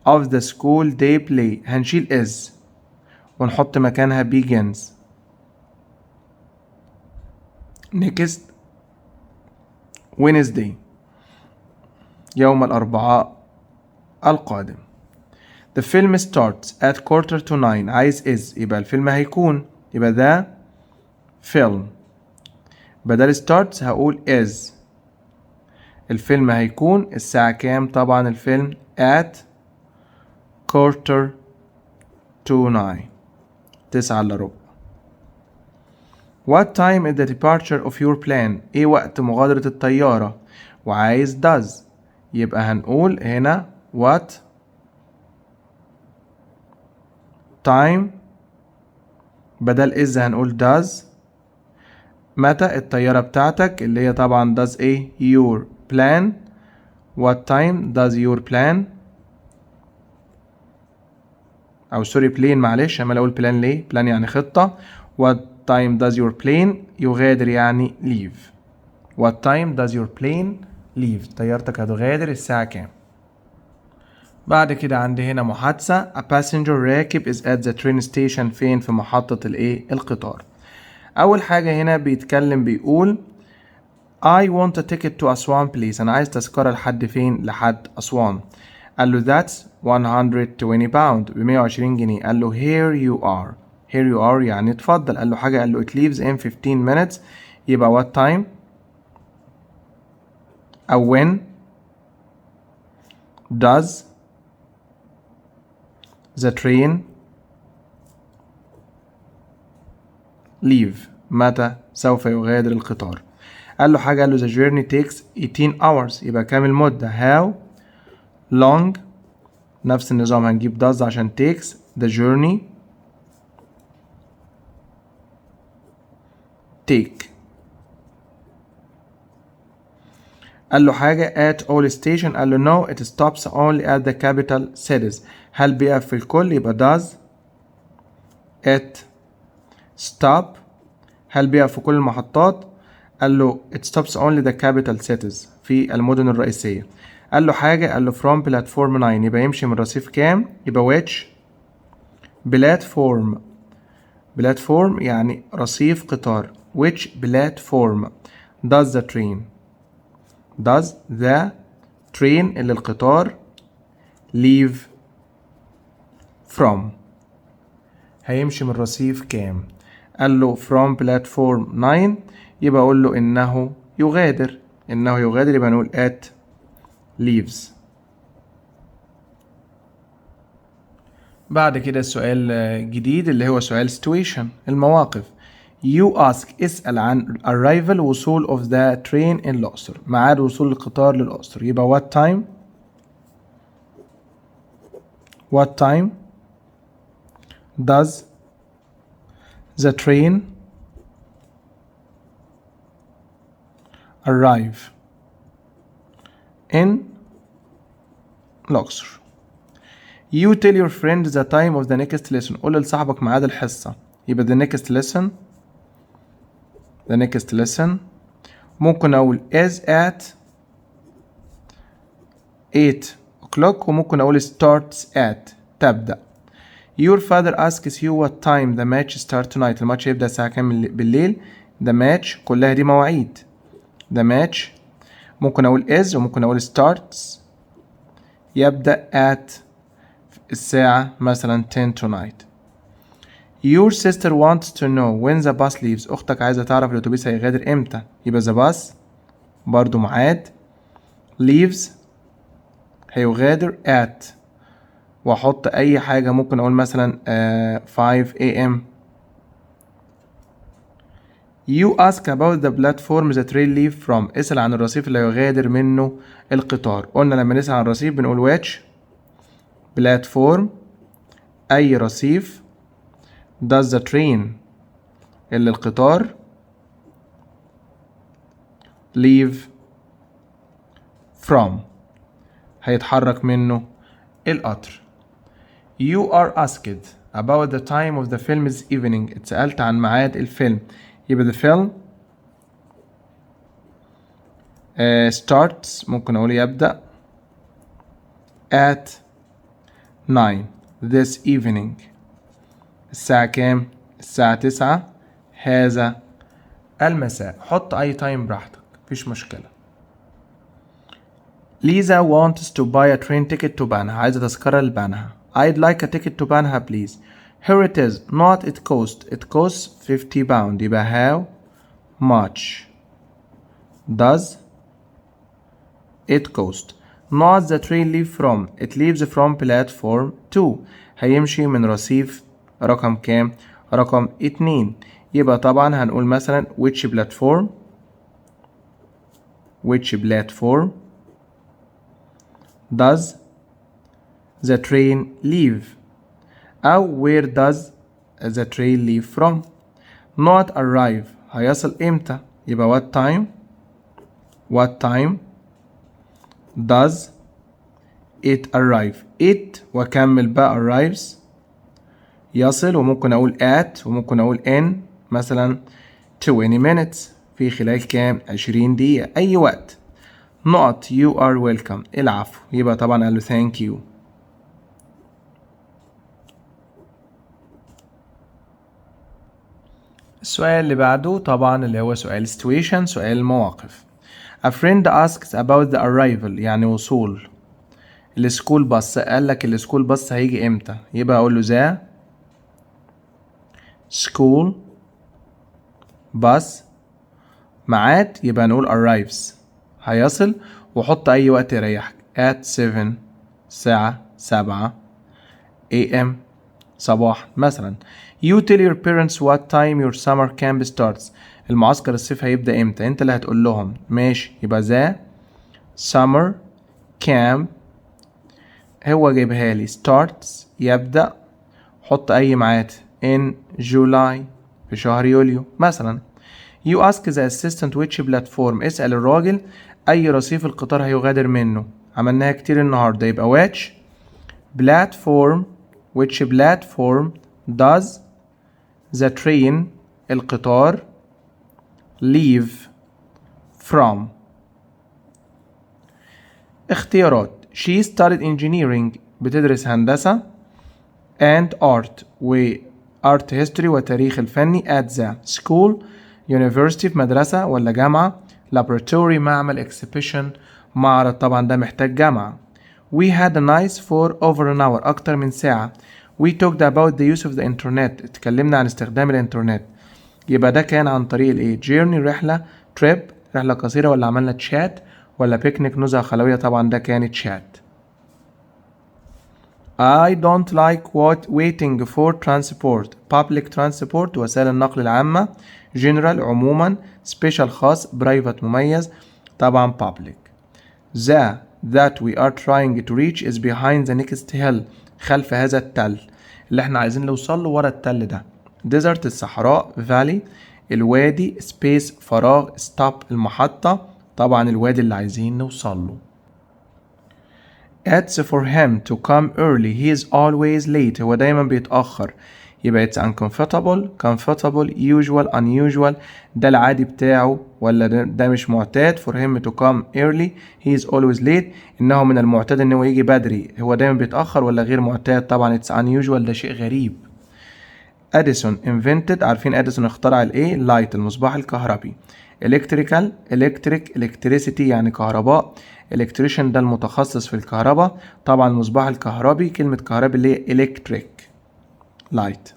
of the school day play هنشيل is ونحط مكانها begins next Wednesday يوم الأربعاء القادم. The film starts at 8:45. عايز is يبقى الفيلم هيكون، يبقى ده film. بدل starts هقول is. الفيلم هيكون الساعة كام؟ طبعا الفيلم at 8:45 9:15. What time is the departure of your plane؟ ايه وقت مغادرة الطيارة؟ وعايز does يبقى هنقول هنا what time بدل is هنقول does. متى الطيارة بتاعتك اللي هي طبعا does ايه your plan. what time does your plan او سوري plane معلش اما اقول plan ليه plan يعني خطة. what time does your plane يغادر يعني leave. what time does your plane leave طيارتك هتغادر الساعة كام. بعد كده عندي هنا محادثة a passenger راكب is at the train station فين في محطة الايه القطار. أول حاجة هنا بيتكلم بيقول I want a ticket to أسوان please. أنا عايز تذكرة لحد فين؟ لحد أسوان. قال له that's 120 pound ب 120 جنيه. قال له here you are. here you are يعني اتفضل. قال له حاجة، قال له it leaves in 15 minutes يبقى what time أو when does the train leave متى سوف يغادر القطار. قال له حاجة، قال له the journey takes 18 hours يبقى كام المدة. how long نفس النظام هنجيب does عشان takes the journey take. قال له حاجة at all station. قال له no it stops only at the capital cities. هل بيقف في الكل يبقى does it stop. هل بيقف في كل المحطات؟ قال له it stops only the capital cities في المدن الرئيسية. قال له حاجة، قال له from platform 9 يبقى يمشي من رصيف كام؟ يبقى which platform. platform يعني رصيف قطار. which platform does the train اللي القطار leave from هيمشي من رصيف كام؟ قال له from platform 9 يبقى أقول له إنه يغادر. يبقى نقول at leaves. بعد كده السؤال جديد اللي هو سؤال situation المواقف. you ask اسأل عن arrival وصول of the train in الأقصر. ميعاد وصول القطار للأقصر يبقى what time does the train arrive in الأقصر. you tell your friend the time of the next lesson. قول لصاحبك ميعاد الحصة يبقى the next lesson ممكن أقول is at 8 o'clock وممكن أقول starts at تبدأ. your father asks you what time the match start tonight. الماتش يبدأ الساعة كام بالليل. the match كلها دي مواعيد. the match ممكن أقول is وممكن أقول starts يبدأ at الساعة مثلا 10 tonight. your sister wants to know when the bus leaves. أختك عايزة تعرف الأتوبيس هيغادر إمتى يبقى the bus برضو ميعاد. leaves هيغادر at وأحط أي حاجة ممكن أقول مثلا 5 AM. you ask about the platform the train leave from. اسأل عن الرصيف اللي يغادر منه القطار. قلنا لما نسأل عن الرصيف بنقول which platform أي رصيف does the train اللي القطار leave from هيتحرك منه القطر. you are asked about the time of the film's evening. اتسألت عن ميعاد الفيلم يبقى the film starts ممكن أقول يبدأ at 9 this evening. الساعة كام؟ الساعة 9 هذا المساء. حط أي تايم براحتك مفيش مشكلة. Lisa wants to buy a train ticket to بنها. عايزة تذكرة لبنها. I'd like a ticket to بنها please. Here it is. Not it costs 50 pound. يبقى how much does it cost. Not the train leave from. It leaves from platform 2. هيمشي من رصيف رقم كام؟ رقم 2. يبقى طبعا هنقول مثلا which platform does the train leave أو where does the train leave from. Not arrive هيصل امتى؟ يبقى what time does it arrive. it وأكمل بقى arrives يصل، وممكن أقول at وممكن أقول in مثلا 20 minutes في خلال كام؟ 20 دقيقة أي وقت. نقط you are welcome العفو. يبقى طبعا قال له thank you. السؤال اللي بعده طبعا اللي هو سؤال situation، سؤال المواقف. A friend asks about the arrival يعني وصول السكول باص. قال لك السكول باص هيجي امتى؟ يبقى اقول له ذا سكول باص ميعاد، يبقى نقول arrives هيصل، وحط اي وقت يريحك at 7 الساعة 7 AM صباح مثلا. You tell your parents what time your summer camp starts. المعسكر الصيف هيبدأ امتى؟ انت اللي هتقول لهم ماشي. يبقى the summer camp هو جايبها لي starts يبدأ، حط اي ميعاد in July في شهر يوليو مثلا. You ask the assistant which platform. اسأل الراجل اي رصيف القطار هيغادر منه. عملناها كتير النهارده. يبقى which platform does the train القطار leave from. اختيارات. She studied engineering بتدرس هندسة and art و art history وتاريخ الفني at the school university في مدرسة ولا جامعة. laboratory معمل. exhibition معرض. طبعا ده محتاج جامعة. We had a nice for over an hour أكتر من ساعة. We talked about the use of the internet اتكلمنا عن استخدام الانترنت. يبقى ده كان عن طريق الايه؟ journey رحلة، trip رحلة قصيرة، ولا عملنا chat ولا بيكنيك نزهة خلوية. طبعا ده كانت chat. I don't like waiting for transport. public transport وسائل النقل العامة. general عموما. special خاص. private مميز. طبعا public. that we are trying to reach is behind the next hill. خلف هذا التل اللي احنا عايزين نوصل له ورا التل ده. desert الصحراء. valley الوادي. space فراغ. stop المحطة. طبعا الوادي اللي عايزين نوصل له. It's for him to come early. He is always late. هو دايما بيتأخر. يبقى it's uncomfortable, comfortable, usual, unusual. ده العادي بتاعه ولا ده مش معتاد. for him to come early. He is always late. إنه من المعتاد إنه يجي بدري. هو دايما بيتأخر ولا غير معتاد. طبعا it's unusual ده شيء غريب. Edison invented. عارفين اديسون اخترع الايه؟ light المصباح الكهربي. electricity يعني كهرباء. electrician ده المتخصص في الكهرباء. طبعا المصباح الكهربي كلمة كهربي اللي هي electric light.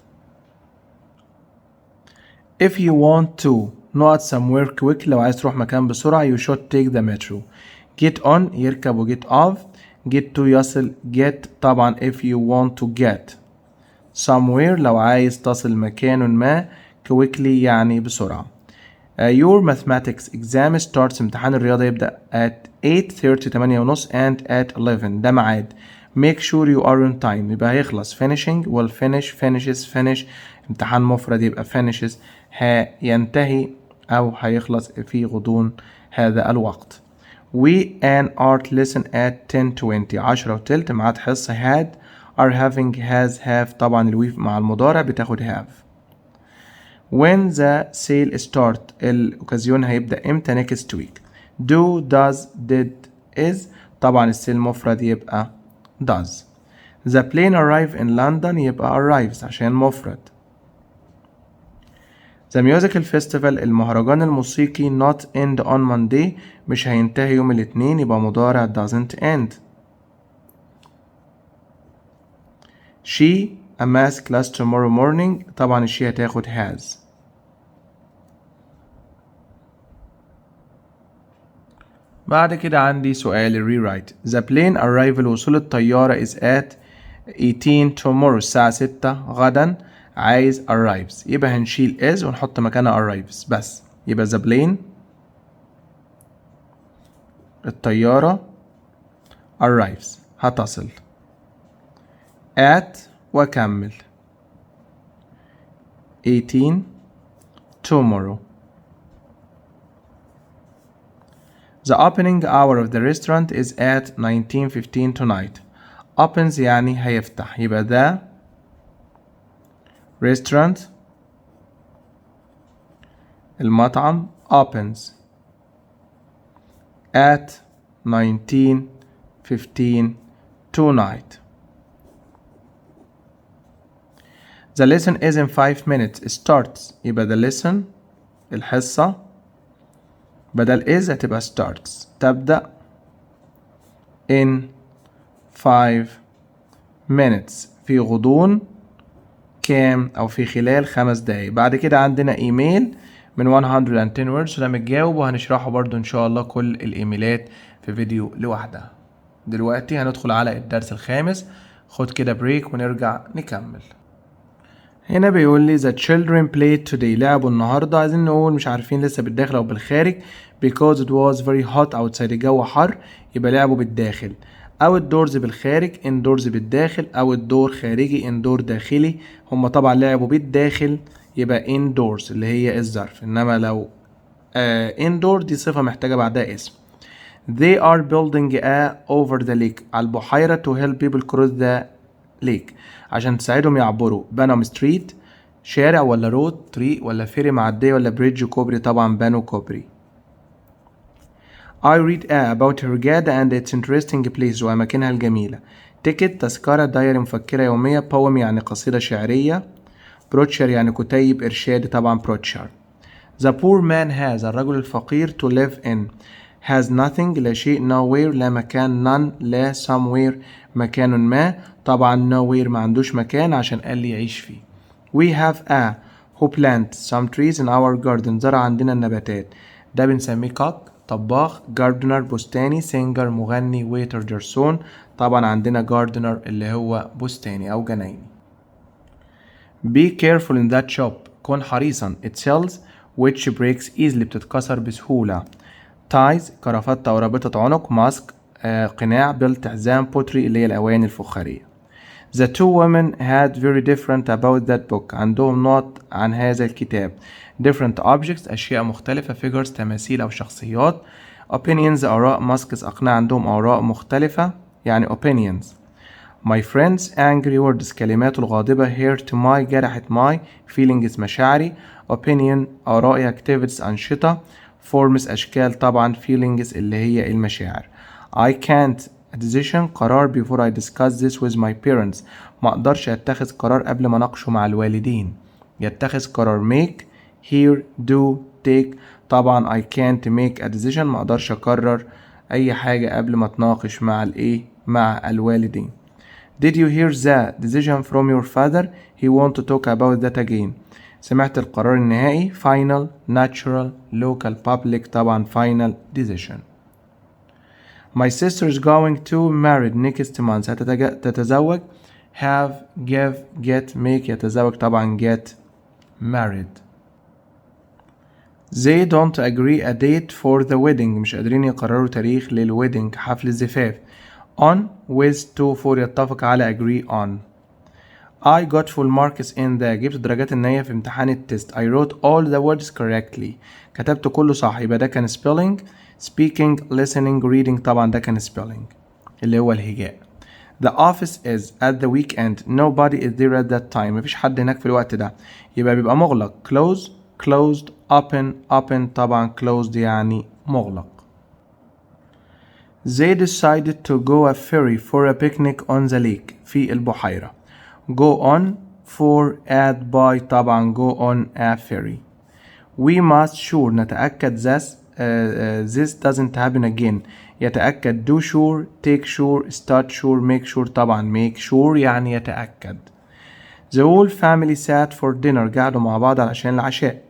if you want to not somewhere quick لو عايز تروح مكان بسرعة you should take the metro. get on يركب و get off. get to يصل. get طبعا if you want to get somewhere لو عايز تصل مكان ما. quickly يعني بسرعة. your mathematics exam starts. امتحان الرياضة يبدأ at 8:30 8:30 and at 11 ده ميعاد. make sure you are on time يبقى هيخلص finishing will finish finishes finish. امتحان مفرد يبقى finishes. ينتهي أو هيخلص في غضون هذا الوقت. we an art lesson at 10:20 10:30 ميعاد حصة. had are having has have. طبعا الوي مع المضارع بتاخد have. when the sale start الأوكازيون هيبدأ امتى؟ next week. do does did is. طبعا السيل مفرد يبقى does. the plane arrive in London يبقى arrives عشان مفرد. The musical festival المهرجان الموسيقي not end on Monday مش هينتهي يوم الاثنين يبقى مضارع doesn't end. She a math class tomorrow morning طبعا she هتاخد has. بعد كده عندي سؤال rewrite. The plane arrival وصول الطيارة is at 18 tomorrow الساعة 6 غدا. عايز arrives يبقى هنشيل is ونحط مكانها arrives بس. يبقى the plane الطيارة arrives هتصل at وأكمل 18 tomorrow. The opening hour of the restaurant is at 19:15 tonight. Opens يعني هيفتح يبقى the restaurant المطعم opens at 19:15 tonight. The lesson is in 5 minutes. It starts يبقى the lesson الحصة بدل is هتبقى starts تبدأ in 5 minutes في غضون كام أو في خلال 5 دقايق. بعد كده عندنا ايميل من 110 words وده متجاوب وهنشرحه برضو إن شاء الله كل الإيميلات في فيديو لوحدها. دلوقتي هندخل على الدرس الخامس. خد كده بريك ونرجع نكمل. هنا بيقول لي the children played today لعبوا النهارده. عايزين نقول مش عارفين لسه بالداخل او بالخارج because it was very hot outside الجو حر يبقى لعبوا بالداخل. outdoors بالخارج indoors بالداخل outdoor خارجي indoor داخلي. هم طبعا لعبوا بالداخل يبقى indoors اللي هي الظرف. انما لو indoor دي صفة محتاجة بعدها اسم. they are building a over the lake على البحيرة to help people cross the lake عشان تساعدهم يعبروا. بنوا ستريت شارع ولا رود طريق ولا فيري معدية ولا بريدج كوبري. طبعا بنوا كوبري. I read about هرجادة and its interesting place وأماكنها الجميلة. تيكت تذكرة. دايري مفكرة يومية. poem يعني قصيدة شعرية. بروتشر يعني كتيب إرشادي. طبعا بروتشر. The poor man has الرجل الفقير to live in has nothing لا شيء nowhere لا مكان none لا somewhere مكان ما. طبعا nowhere ما عندوش مكان عشان قال لي يعيش فيه. We have a who plant some trees in our garden زرع عندنا النباتات. ده بنسميه cook طباخ. gardener بستاني. singer مغني. waiter جرسون. طبعا عندنا gardener اللي هو بستاني أو جنايني. Be careful in that shop كن حريصا. It sells which breaks easily بتتكسر بسهولة. ties كرافتة أو رابطة عنق. mask قناع. belt حزام. pottery اللي هي الأواني الفخارية. The two women had very different about that book عندهم نقط عن هذا الكتاب. different objects أشياء مختلفة. figures تماثيل أو شخصيات. opinions آراء. masks أقنعة عندهم آراء مختلفة يعني opinions. my friends angry words كلمات الغاضبة. hurt my جرحت my feelings مشاعري. opinion آرائي. activities أنشطة. forms أشكال. طبعا feelings اللي هي المشاعر. I can't a decision قرار before I discuss this with my parents ما أقدرش أتخذ قرار قبل ما أناقشه مع الوالدين. يتخذ قرار make hear do take. طبعا I can't make a decision ما أقدرش أقرر أي حاجة قبل ما أتناقش مع الوالدين. Did you hear the decision from your father? He want to talk about that again. سمعت القرار النهائي. final natural local public. طبعا final decision. My sister is going to marry next month تتزوج. have give get make يتزوج. طبعا get married. They don't agree a date for the wedding مش قادرين يقرروا تاريخ للويدنج حفل الزفاف. on with to for يتفق على agree on. I got full marks in the جبت درجات النهائية في امتحان التست. I wrote all the words correctly كتبت كله صح. يبقى ده كان spelling speaking listening reading. طبعا ده كان spelling اللي هو الهجاء. The office is at the weekend nobody is there at that time مفيش حد هناك في الوقت ده. يبقى بيبقى مغلق close closed open طبعا closed يعني مغلق. They decided to go a ferry for a picnic on the lake في البحيرة. go on for add by طبعا go on a ferry. we must sure نتأكد this doesn't happen again. يتأكد do sure, take sure, start sure, make sure. طبعا make sure يعني يتأكد. The whole family sat for dinner. قعدوا مع بعض علشان العشاء.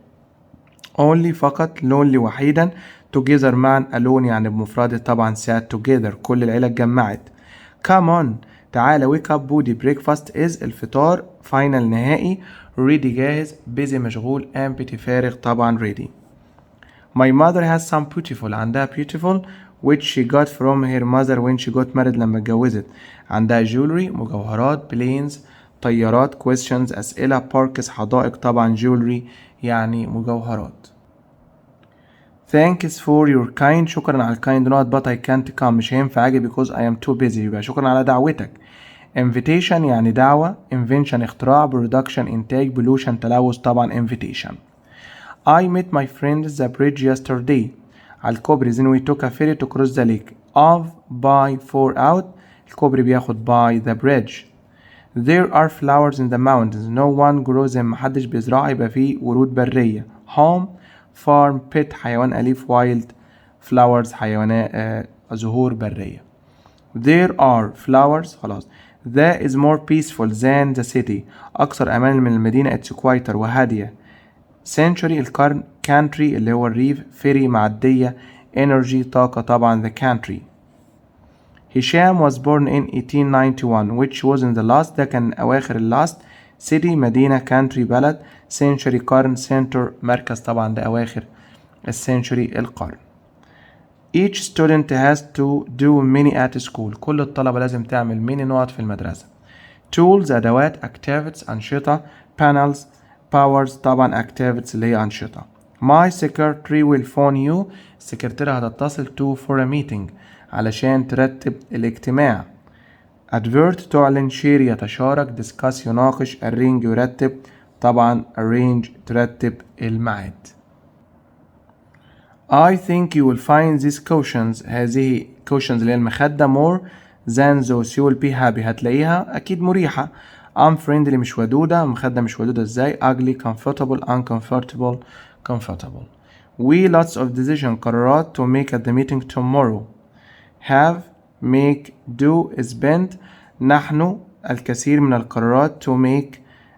only فقط. lonely وحيدا. together معا. alone يعني بمفرده. طبعا sat together كل العيلة اتجمعت. come on تعالى. wake up بودي. breakfast is الفطار. final نهائي. ready جاهز. busy مشغول. empty فارغ. طبعا ready. my mother has some beautiful. عندها beautiful which she got from her mother when she got married. لما اتجوزت. عندها jewelry مجوهرات. planes طيارات. questions أسئلة. parks حدائق. طبعا jewelry يعني مجوهرات. thanks for your kind. شكرا على الكايند نوت but I can't come. مش هينفع اجي because I am too busy. يبقى شكرا على دعوتك. invitation يعني دعوة. invention اختراع. production إنتاج. pollution تلوث. طبعا invitation. I met my friend the bridge yesterday. على الكوبري. then we took a ferry to cross the lake. of by for out. الكوبري بياخد by the bridge. there are flowers in the mountains. no one grows them. محدش بيزرعها. يبقى فيه ورود برية. home farm pet حيوان أليف. wild flowers حيوانات زهور برية. there are flowers. خلاص. that is more peaceful than the city. أكثر أمان من المدينة. it's quieter وهادية. century القرن. country اللي هو الريف. ferry معدية. energy طاقة. طبعا the country. هشام was born in 1891 which was in the last. ده كان أواخر last. city مدينة. country بلد. century قرن. center مركز. طبعا ده أواخر السنشري القرن. each student has to do many at school. كل الطلبة لازم تعمل many نقط في المدرسة. tools أدوات. activities أنشطة. panels powers. طبعا activities اللي هي أنشطة. my secretary will phone you. السكرتيرة هتتصل to for a meeting علشان ترتب الاجتماع. advert تعلن. share يتشارك. discuss يناقش. arrange يرتب. طبعا arrange ترتب الميعاد. I think you will find these cushions. هذه cushions اللي هي المخدة more than those. you will be happy. هتلاقيها أكيد مريحة. unfriendly مش ودودة. مخدة مش ودودة ازاي. ugly comfortable uncomfortable comfortable. we lots of decision قرارات to make at the meeting tomorrow. have make do spend. نحن الكثير من القرارات to make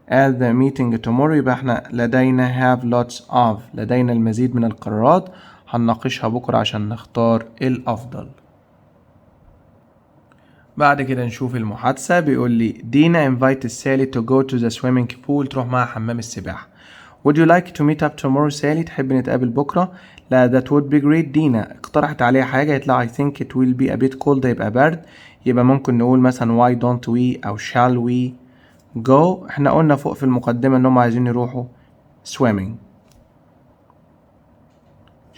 at the meeting tomorrow. يبقى احنا لدينا have lots of. لدينا المزيد من القرارات هنناقشها بكرة عشان نختار الأفضل. بعد كده نشوف المحادثة. بيقول لي دينا invite سالي to go to the swimming pool. تروح معها حمام السباحة. would you like to meet up tomorrow. سالي تحب نتقابل بكرة. لا that would be great. دينا اقترحت عليها حاجة. قالت لها I think it will be a bit cold. ده يبقى برد. يبقى ممكن نقول مثلا why don't we أو shall we go. احنا قلنا فوق في المقدمة انهم عايزين يروحوا swimming.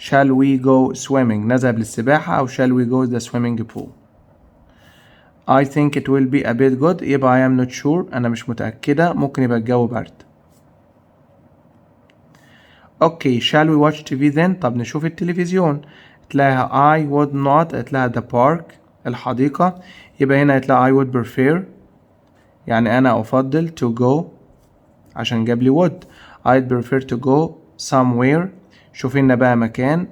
shall we go swimming. نذهب للسباحة. أو shall we go the swimming pool. I think it will be a bit good. يبقى I am not sure. أنا مش متأكدة. ممكن يبقى الجو برد. Okay shall we watch TV then. طب نشوف التلفزيون. تلاقيها I would not. تلاقيها the park الحديقة. يبقى هنا تلاقي I would prefer يعني أنا أفضل to go عشان جاب لي would. I'd prefer to go somewhere. شوف لنا بقى مكان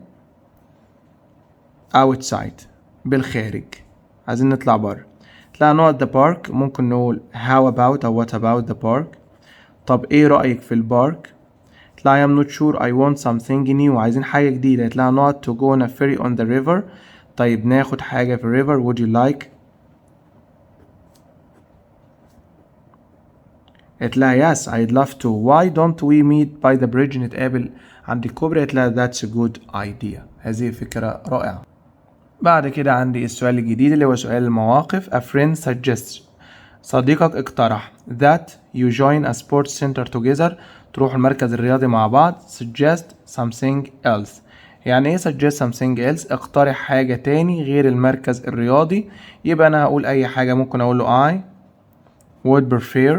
outside بالخارج. عايزين نطلع بره. تلاقي نقط the park. ممكن نقول how about أو what about the park. طب إيه رأيك في البارك. تلاقي I'm not sure I want something new. عايزين حاجة جديدة. تلاقي نقط to go on a ferry on the river. طيب ناخد حاجة في الريفر. would you like. تلاقي yes I'd love to. why don't we meet by the bridge. نتقابل عند الكوبري. تلاقي that's a good idea. هذه فكرة رائعة. بعد كده عندي السؤال الجديد اللي هو سؤال المواقف. a friend suggests. صديقك اقترح that you join a sports center together. تروح المركز الرياضي مع بعض. suggest something else. يعني ايه suggest something else. اقترح حاجة تاني غير المركز الرياضي. يبقى انا هقول اي حاجة. ممكن اقول له I would prefer.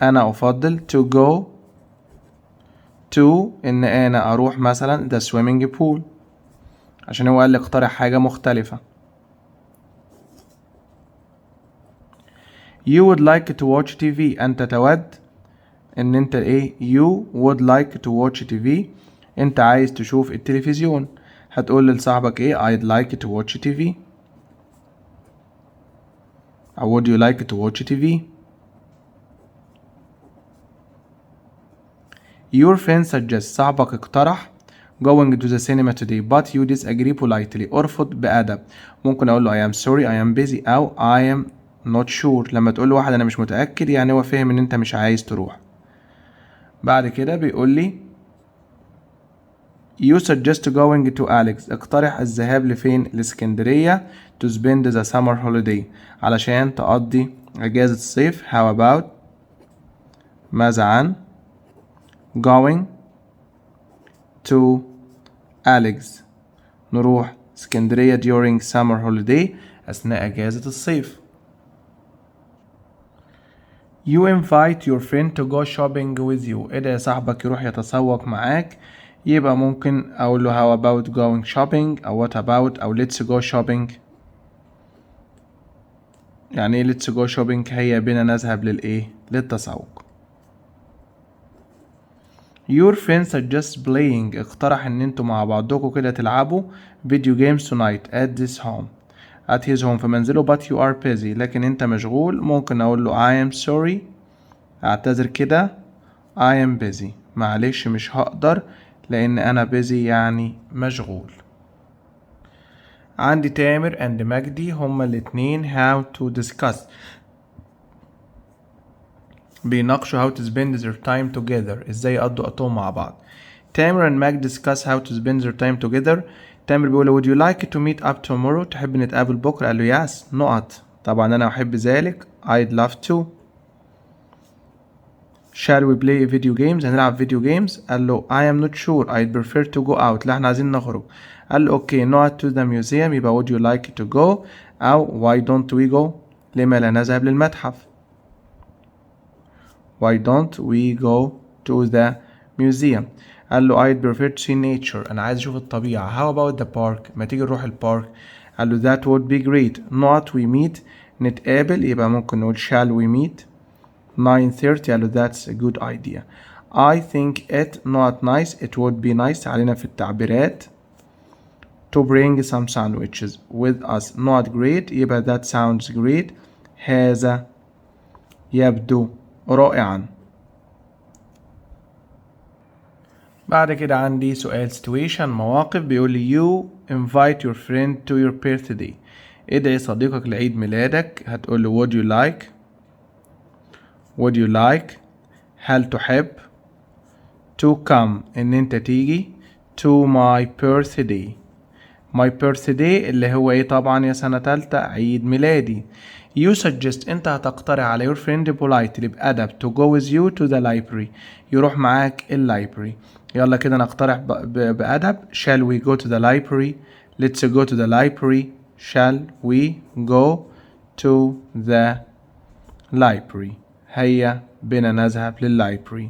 انا افضل to go to ان انا اروح مثلا the swimming pool عشان هو قال لي اقترح حاجة مختلفة. you would like to watch TV. انت تود ان انت ايه you would like to watch TV. انت عايز تشوف التلفزيون، هتقول لصاحبك ايه؟ I'd like to watch TV أو would you like to watch TV. Your friend suggests صاحبك اقترح going to the cinema today but you disagree politely. ارفض بأدب. ممكن أقول له I am sorry I am busy أو I am not sure. لما تقول لواحد أنا مش متأكد يعني هو فاهم إن أنت مش عايز تروح. بعد كده بيقول لي You suggest going to Alex. اقترح الذهاب لفين؟ لإسكندرية to spend the summer holiday علشان تقضي أجازة الصيف. How about ماذا عن going to Alex نروح اسكندرية during summer holiday أثناء أجازة الصيف. You invite your friend to go shopping with you. إذا صاحبك يروح يتسوق معاك يبقى ممكن أقول له how about going shopping أو what about أو let's go shopping. يعني ايه let's go shopping؟ هيا بنا نذهب للإيه؟ للتسوق. Your friend suggests playing. اقترح ان انتوا مع بعضكم كده تلعبوا video games tonight at this home at his home في منزله but you are busy. لكن انت مشغول. ممكن اقول له I am sorry اعتذر كده I am busy معلش مش هقدر لان انا busy يعني مشغول. عندي تامر and مجدي هما الاتنين how to discuss بيناقشوا how to spend their time together ازاي يقضوا وقتهم مع بعض. تامر and ماجد discuss how to spend their time together. تامر بيقول would you like to meet up tomorrow؟ تحب نتقابل بكرة؟ قال له yes نقط طبعا انا احب ذلك I'd love to. shall we play video games؟ هنلعب فيديو جيمز؟ قال له I am not sure I'd prefer to go out. لا احنا عايزين نخرج. قال له اوكي not to the museum يبقى would you like to go او why don't we go؟ لما لا نذهب للمتحف؟ Why don't we go to the museum؟ قال له I'd prefer to see nature أنا عايز أشوف الطبيعة. How about the park؟ ما تيجي نروح البارك؟ قال له that would be great. not we meet نتقابل يبقى ممكن نقول shall we meet 9:30. قال له that's a good idea. I think it not nice it would be nice علينا في التعبيرات to bring some sandwiches with us. not great يبقى that sounds great. هذا يبدو رائعا. بعد كده عندي سؤال situation مواقف. بيقول لي you invite your friend to your birthday. ادعي صديقك لعيد ميلادك. هتقول له would you like would you like هل تحب to come ان انت تيجي to my birthday. my birthday اللي هو ايه طبعا يا سنة تالتة عيد ميلادي. you suggest انت هتقترح على your friend politely بأدب to go with you to the library يروح معاك اللايبرري. يلا كده نقترح بأدب shall we go to the library let's go to the library shall we go to the library هيا بنا نذهب لللايبرري.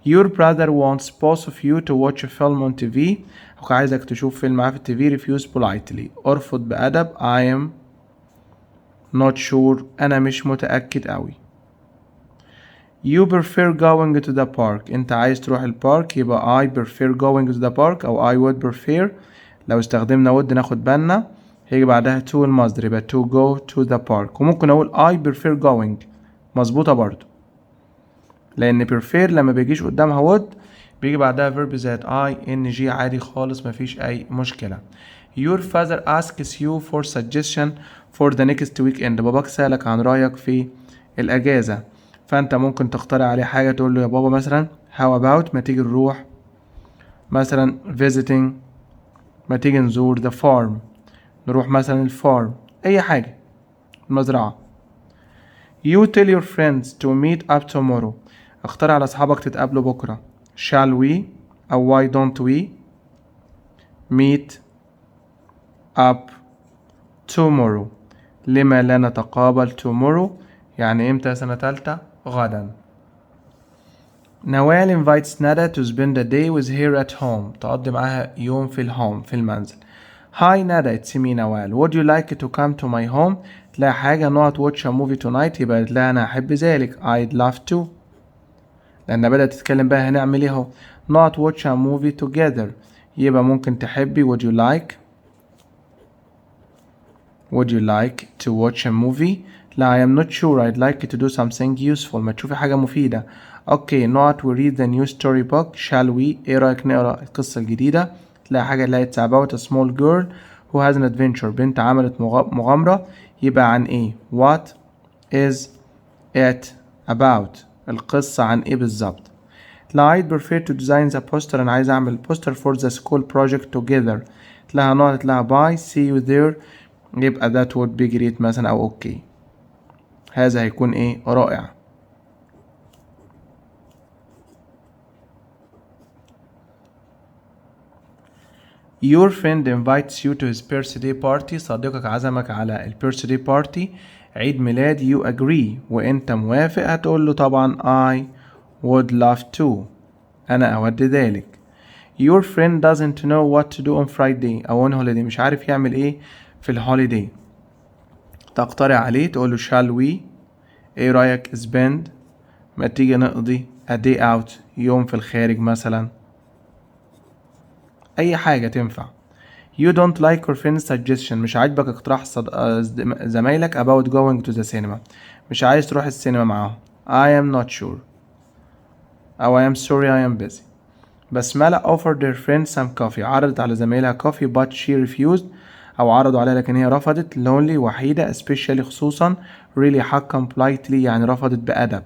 your brother wants both of you to watch a film on TV. هو عايزك تشوف فيلم معاه في التي في refuse politely ارفض بأدب I am not sure أنا مش متأكد أوي. you prefer going to the park انت عايز تروح البارك يبقى I prefer going to the park أو I would prefer. لو استخدمنا would ناخد بالنا هيجي بعدها to المصدر يبقى to go to the park. وممكن أقول I prefer going مظبوطة برضو لأن prefer لما بيجيش قدامها would بيجي بعدها verb زائد ing عادي خالص مفيش أي مشكلة. your father asks you for suggestion for the next weekend. باباك سألك عن رأيك في الأجازة فأنت ممكن تقترح عليه حاجة تقول له يا بابا مثلا how about ما تيجي نروح مثلا visiting ما تيجي نزور the farm نروح مثلا الفارم أي حاجة المزرعة. you tell your friends to meet up tomorrow. اقترح على أصحابك تتقابلوا بكرة shall we أو why don't we meet up tomorrow لما لا نتقابل tomorrow يعني امتى سنة تالتة غدا. نوال invites ندى to spend a day with her at home تقضي معاها يوم في الهوم في المنزل. Hi ندى it's me نوال would you like to come to my home؟ تلاقي حاجة not watch a movie tonight يبقى لا أنا أحب ذلك I'd love to لأن بدأت تتكلم بقى هنعمل إيه أهو not watch a movie together. يبقى ممكن تحبي would you like to watch a movie. لا I am not sure I'd like to do something useful. ما تشوفي حاجة مفيدة. اوكي not we read the new story book. shall we ايه رأيك نقرأ القصة الجديدة. تلاقي حاجة اللي هي it's about a small girl who has an adventure. بنت عملت مغامرة. يبقى عن ايه what is it about. القصة عن ايه بالظبط. لا I'd prefer to design the poster. انا عايز اعمل poster for the school project together. تلاقيها نقطة تلاقيها bye see you there. يبقى that would be great مثلا او اوكي. هذا هيكون ايه رائع. Your friend invites you to his birthday party. صديقك عزمك على ال birthday party عيد ميلاد. you agree وانت موافق هتقول له طبعا I would love to. انا اود ذلك. Your friend doesn't know what to do on Friday او on holiday. مش عارف يعمل ايه في الهوليداي. تقترح عليه تقول له shall we ايه رأيك spend ما تيجي نقضي a day out يوم في الخارج مثلا. اي حاجة تنفع. You don't like your friend's suggestion. مش عاجبك اقتراح زمايلك about going to the cinema. مش عايز تروح السينما معاهم. I am not sure أو I am sorry I am busy. بسملة offered her friend some coffee. عرضت على زميلها coffee but she refused أو عرضوا عليها لكن هي رفضت. lonely وحيدة especially خصوصا. really حقا politely يعني رفضت بأدب.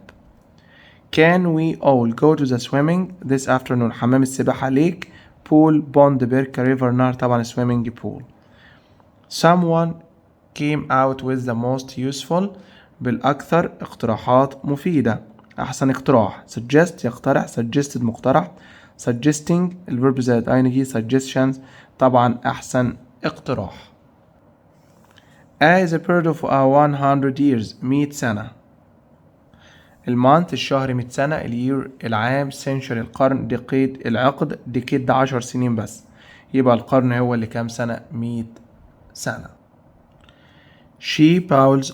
Can we all go to the swimming this afternoon. حمام السباحة ليك pool pond بركة river نهر طبعا swimming pool. someone came out with the most useful بالأكثر اقتراحات مفيدة. أحسن اقتراح suggest يقترح suggested مقترح suggesting الverb زائد ing suggestions طبعا أحسن اقتراح. as a period of 100 years 100 سنة. المانث الشهر 100 سنة. اليير العام century القرن decade العقد decade ده 10 سنين بس. يبقى القرن هو اللي كام سنة 100 سنة. she bowls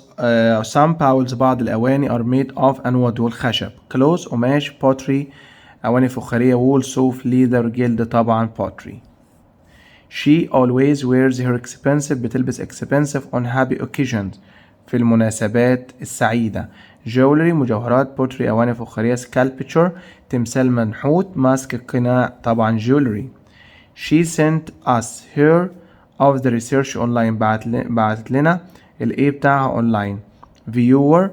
some bowls بعض الأواني are made of أنود والخشب. clothes قماش pottery أواني فخارية wool صوف leather جلد طبعا pottery. she always wears her expensive بتلبس expensive on happy occasions في المناسبات السعيدة. jewelry مجوهرات pottery أواني فخارية sculpture تمثال منحوت mask قناع طبعا jewelry. she sent us her of the research online بعتت لنا الايه بتاعها online. viewer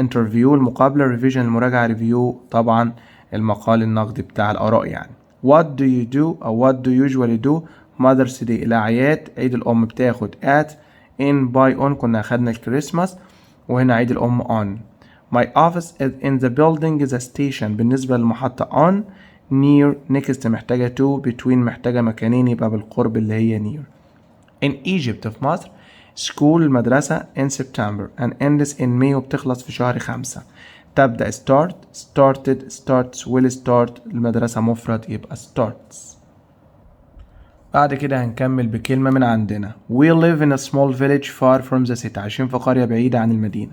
interview المقابلة revision المراجعة review طبعا المقال النقدي بتاع الآراء يعني. what do you do أو what do you usually do mother's day الأعياد عيد الأم بتاخد at in by on كنا أخدنا الكريسماس وهنا عيد الأم on. my office is in the building is a station بالنسبة للمحطة on near next محتاجة to between محتاجة مكانين يبقى بالقرب اللي هي near. in Egypt في مصر school المدرسة in September and ends in May وبتخلص في شهر 5. تبدأ start started starts will start المدرسة مفرد يبقى starts. بعد كده هنكمل بكلمة من عندنا. we live in a small village far from the city. عايشين في قرية بعيدة عن المدينة.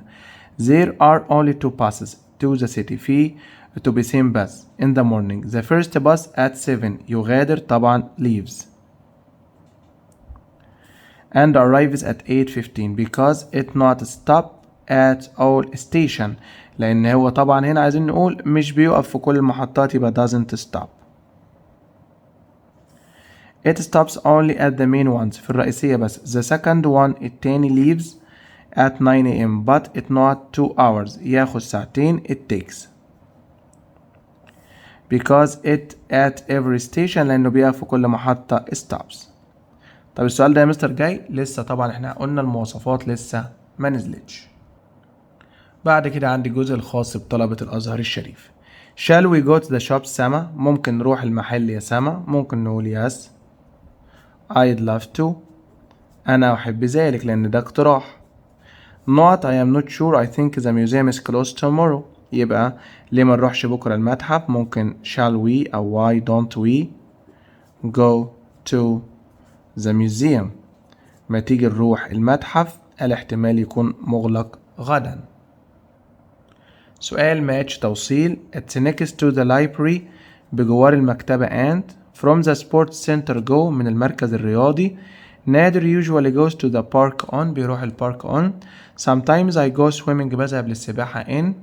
there are only 2 buses to the city. في اتوبيسين بس in the morning. the first bus at 7 يغادر طبعا leaves and arrives at 8:15 because it not stop at all station. لأن هو طبعا هنا عايزين نقول مش بيقف في كل المحطات يبقى doesn't stop. it stops only at the main ones في الرئيسية بس. the second one التاني leaves at 9 a.m. but it not 2 hours ياخد ساعتين it takes because it at every station لأنه بيقف في كل محطة stops. طب السؤال ده يا مستر جاي لسه طبعا احنا قلنا المواصفات لسه ما نزلتش. بعد كده عندي الجزء الخاص بطلبة الأزهر الشريف. shall we go to the shop سما ممكن نروح المحل يا سما ممكن نقول yes I'd love to أنا أحب ذلك لأن ده اقتراح. not I am not sure I think the museum is closed tomorrow يبقى ليه ما نروحش بكرة المتحف ممكن shall we أو why don't we go to the museum ما تيجي نروح المتحف الاحتمال يكون مغلق غدا. سؤال match توصيل. it's next to the library بجوار المكتبة and from the sports center go من المركز الرياضي. نادر usually goes to the park on بيروح البارك on. sometimes I go swimming بذهب للسباحة in.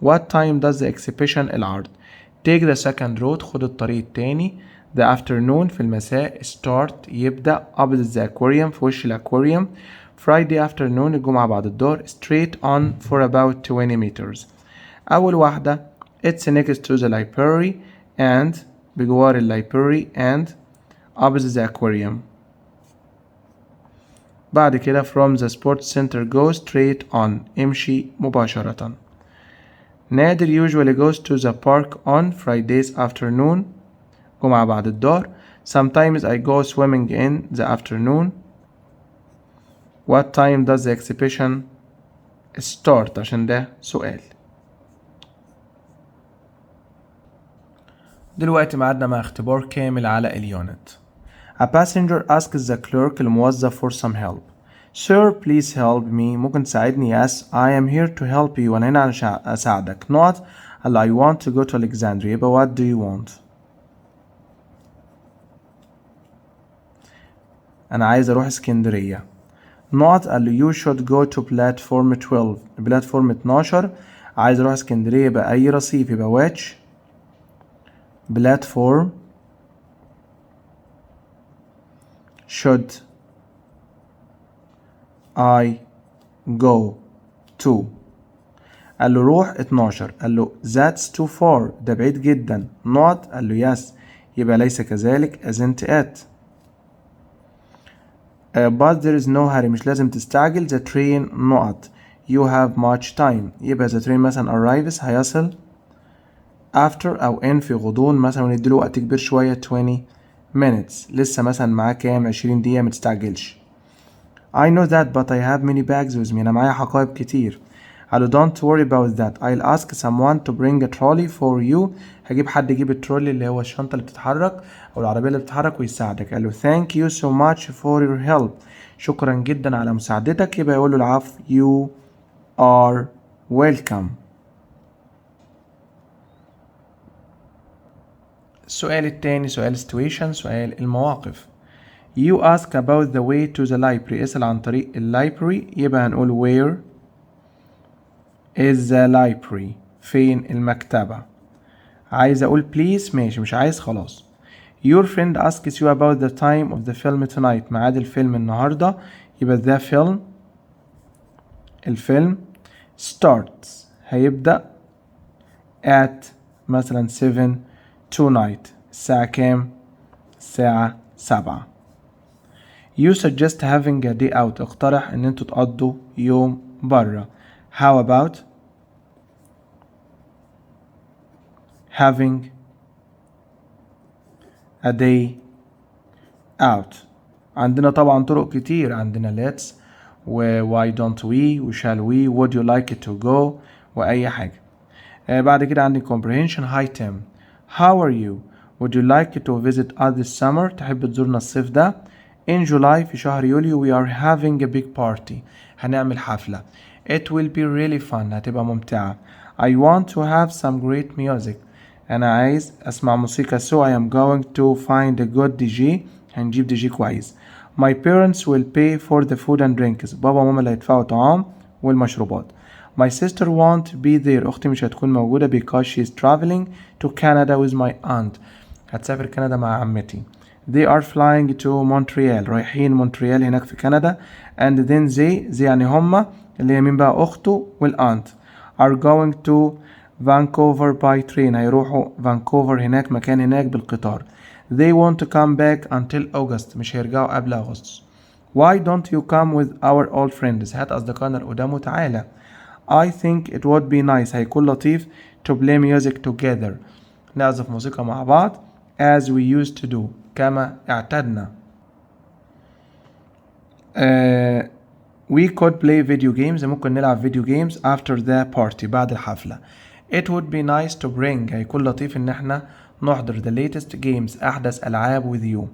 what time does the exhibition العرض. take the second road خد الطريق التاني. the afternoon في المساء. start يبدأ. opposite the aquarium في وش الأكواريوم. Friday afternoon الجمعة بعد الظهر. straight on for about 20 meters. أول واحدة it's next to the library and بجوار library and opposite the aquarium. بعد كده from the sports center go straight on امشي مباشرة. نادر usually goes to the park on Fridays afternoon جمعة بعد الظهر. sometimes I go swimming in the afternoon. what time does the exhibition start عشان ده سؤال. دلوقتي معادنا مع اختبار كامل على اليونت. A passenger asks the clerk الموظف for some help. Sir, please help me. ممكن تساعدني؟ Yes, I am here to help you. أنا هنا عشان أساعدك. Not I want to go to Alexandria. يبقى what do you want? أنا عايز أروح اسكندرية. Not you should go to platform 12. بلاتفورم 12. عايز أروح اسكندرية يبقى أي رصيف. يبقى which platform should I go to. قال له روح 12. قال له that's too far. ده بعيد جدا. not قال له yes. يبقى ليس كذلك. isn't it. but there is no hurry. مش لازم تستعجل. the train not. you have much time. يبقى the train مثلا arrives هيصل after أو in في غضون مثلا ونديله وقت كبير شوية 20 minutes. لسه مثلا معاه كام 20 دقيقة متستعجلش. I know that but I have many bags with me. أنا معايا حقائب كتير. قال له don't worry about that. I'll ask someone to bring a trolley for you. هجيب حد يجيب الترولي اللي هو الشنطة اللي بتتحرك أو العربية اللي بتتحرك ويساعدك. قال له thank you so much for your help. شكرا جدا على مساعدتك. يبقى يقول له العفو. You are welcome. السؤال التاني سؤال situation سؤال المواقف. You ask about the way to the library. اسأل عن طريق library. يبقى هنقول where is the library. فين المكتبة. عايز أقول please ماشي. مش عايز خلاص. Your friend asks you about the time of the film tonight. ميعاد الفيلم النهاردة. يبقى the film الفيلم starts هيبدأ at مثلا 7 tonight. الساعة كام؟ الساعة 7. You suggest having a day out. اقترح ان انتوا تقضوا يوم برا. How about having a day out. عندنا طبعا طرق كتير. عندنا let's و why don't we و shall we would you like it to go وأي حاجة. بعد كده عندي comprehension. Hi Tim, how are you? Would you like to visit us this summer? تحب تزورنا الصيف ده؟ In July في شهر يوليو we are having a big party. هنعمل حفلة. It will be really fun. هتبقى ممتعة. I want to have some great music. أنا عايز أسمع موسيقى. So I am going to find a good DJ. هنجيب دي جي كويس. My parents will pay for the food and drinks. بابا وماما اللي هيدفعوا طعام والمشروبات. My sister won't be there. أختي مش هتكون موجودة because she is traveling to Canada with my aunt. هتسافر كندا مع عمتي. They are flying to Montreal. رايحين مونتريال هناك في كندا. And then they يعني هما اللي هي مين بقى أخته والأنت are going to Vancouver by train. هيروحوا فانكوفر هناك مكان هناك بالقطار. They want to come back until August. مش هيرجعوا قبل أغسطس. Why don't you come with our old friends. هات أصدقائنا القدام وتعالى. I think it would be nice. هيكون لطيف to play music together. نعزف موسيقى مع بعض as we used to do. كما اعتدنا. We could play video games. ممكن نلعب فيديو games after the party. بعد الحفلة. It would be nice to bring. هيكون لطيف إن احنا نحضر the latest games. أحدث ألعاب with you.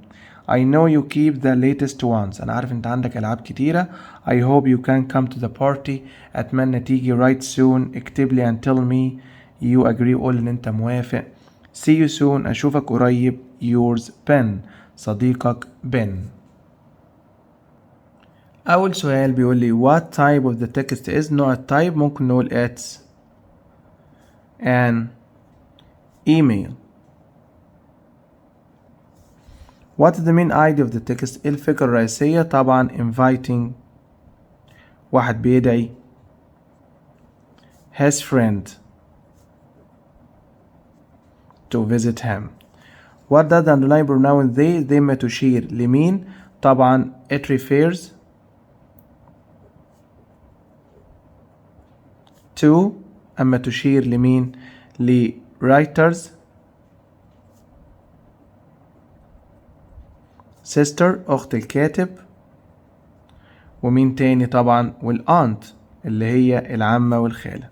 I know you keep the latest ones. أنا عارف أنت عندك ألعاب كتيرة. I hope you can come to the party. أتمنى تيجي right soon. اكتب لي and tell me you agree. قول إن أنت موافق. see you soon أشوفك قريب. yours Ben صديقك بن. أول سؤال بيقول لي what type of the text is. نوع التايب ممكن نقول it's an email. what is the main idea of the text. إيه الفكرة الرئيسية؟ طبعا inviting واحد بيدعي his friend to visit him. what does the underlying pronoun they ما تشير لمين؟ طبعا it refers to أما تشير لمين؟ ل writers sister أخت الكاتب، ومين تاني طبعا والaunt اللي هي العمة والخالة.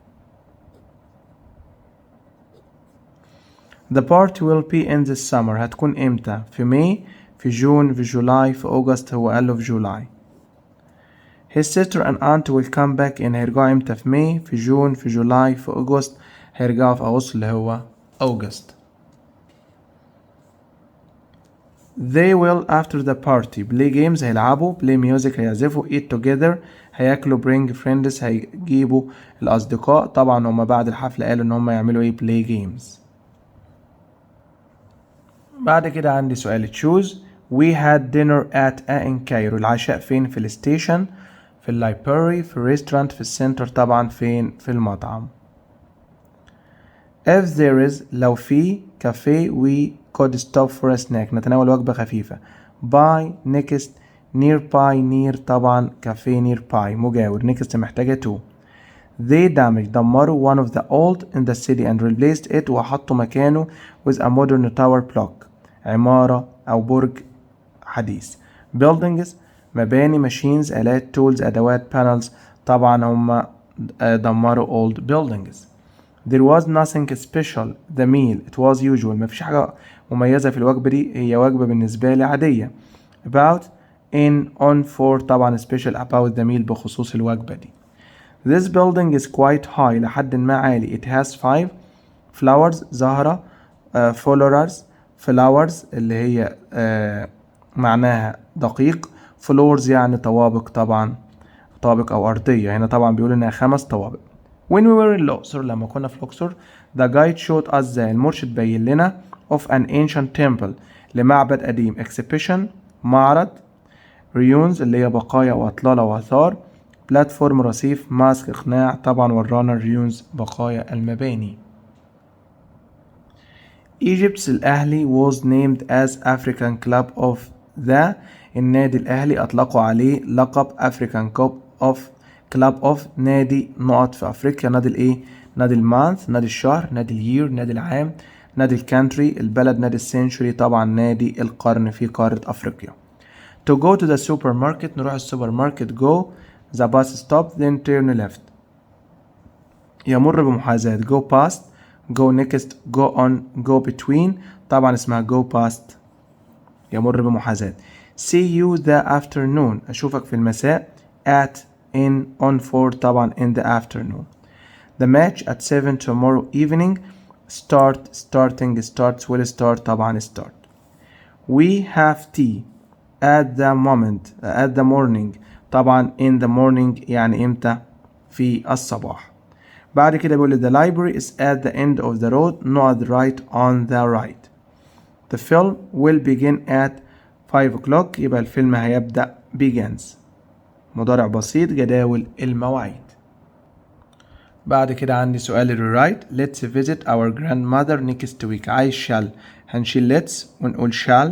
The party will be in the summer هتكون امتى؟ في ماي، في جون، في جولاي، في أوغست. هو قال له في جولاي. His sister and aunt will come back in هيرجعوا امتى؟ في ماي، في جون، في جولاي، في أوغست. هيرجعوا في أغسطس اللي هو أوغست. They will after the party play games هيلعبوا، play music هيعزفوا، eat together هياكلوا، bring friends هيجيبوا الأصدقاء. طبعا هما بعد الحفلة قالوا إن هما يعملوا إيه؟ play games. بعد كده عندي سؤال choose. we had dinner at in Cairo. العشاء فين؟ في الستيشن، في اللايبراري، في الريستورانت، في السنتر. طبعا فين؟ في المطعم. if there is لو في كافيه we could stop for a snack نتناول وجبة خفيفة. by next nearby near طبعا كافيه nearby مجاور. next محتاجة to. they damaged دمروا one of the old in the city and replaced it وحطوا مكانه with a modern tower block عمارة أو برج حديث. buildings مباني، machines آلات، tools أدوات، panels. طبعا هم دمروا old buildings. there was nothing special the meal it was usual مفيش حاجة مميزة في الوجبة دي، هي وجبة بالنسبة لي عادية. about in on for طبعا special about the meal بخصوص الوجبة دي. this building is quite high لحد ما عالي. it has 5 flowers زهرة، flowers flowers اللي هي معناها دقيق، floors يعني طوابق. طبعا طابق أو أرضية، هنا طبعا بيقول إنها 5 طوابق. when we were in الأقصر لما كنا في الأقصر the guide showed us the المرشد بين لنا of an ancient temple لمعبد قديم. exhibition معرض، ruins اللي هي بقايا وأطلال وآثار، بلاتفورم رصيف، ماسك إقناع. طبعا ورانا ruins بقايا المباني. Egypt's الأهلي was named as African Club of the النادي الأهلي أطلقوا عليه لقب African Club of نادي نقط في أفريقيا. نادي الإيه؟ نادي المانث، نادي الشهر، نادي الير، نادي العام، نادي الكانتري البلد، نادي السنشوري. طبعا نادي القرن في قارة أفريقيا. To go to the supermarket نروح السوبر ماركت. go the bus stop then turn left يمر بمحاذاة. go past go next go on go between. طبعا اسمها go past يمر بمحاذاة. see you the afternoon أشوفك في المساء. at in on for طبعا in the afternoon. the match at 7 tomorrow evening. start starting starts will start طبعا start. we have tea at the moment at the morning. طبعا in the morning يعني امتى؟ في الصباح. بعد كده بيقول لي the library is at the end of the road not right on the right. the film will begin at 5 o'clock يبقى الفيلم هيبدأ begins. مضارع بسيط جداول المواعيد. بعد كده عندي سؤال rewrite. let's visit our grandmother next week. عايز shall هنشيل let's ونقول shall.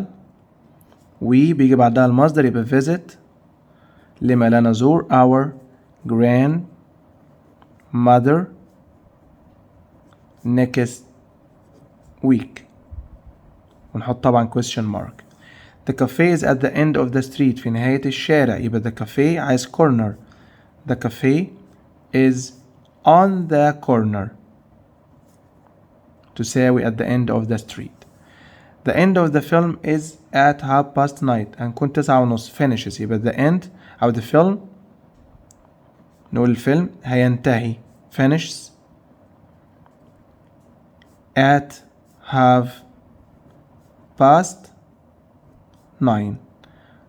we بيجي بعدها المصدر يبقى visit لما لا نزور our grandmother next week ونحط طبعا question mark. the cafe is at the end of the street في نهاية الشارع يبقى the cafe عايز corner. the cafe is on the corner تساوي at the end of the street. the end of the film is at 9:30 هنكون 9:30 finishes يبقى the end أو the film نقول الفيلم هينتهي finishes at have passed 9.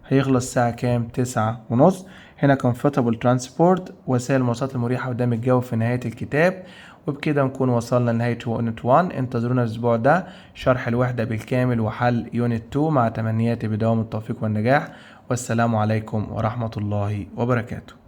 هيخلص الساعة كام؟ 9:30. هنا comfortable transport، وسائل المواصلات المريحة قدام الجو في نهاية الكتاب. وبكده نكون وصلنا لنهاية يونت 1. انتظرونا الأسبوع ده شرح الوحدة بالكامل وحل يونت 2 مع تمنياتي بدوام التوفيق والنجاح. والسلام عليكم ورحمة الله وبركاته.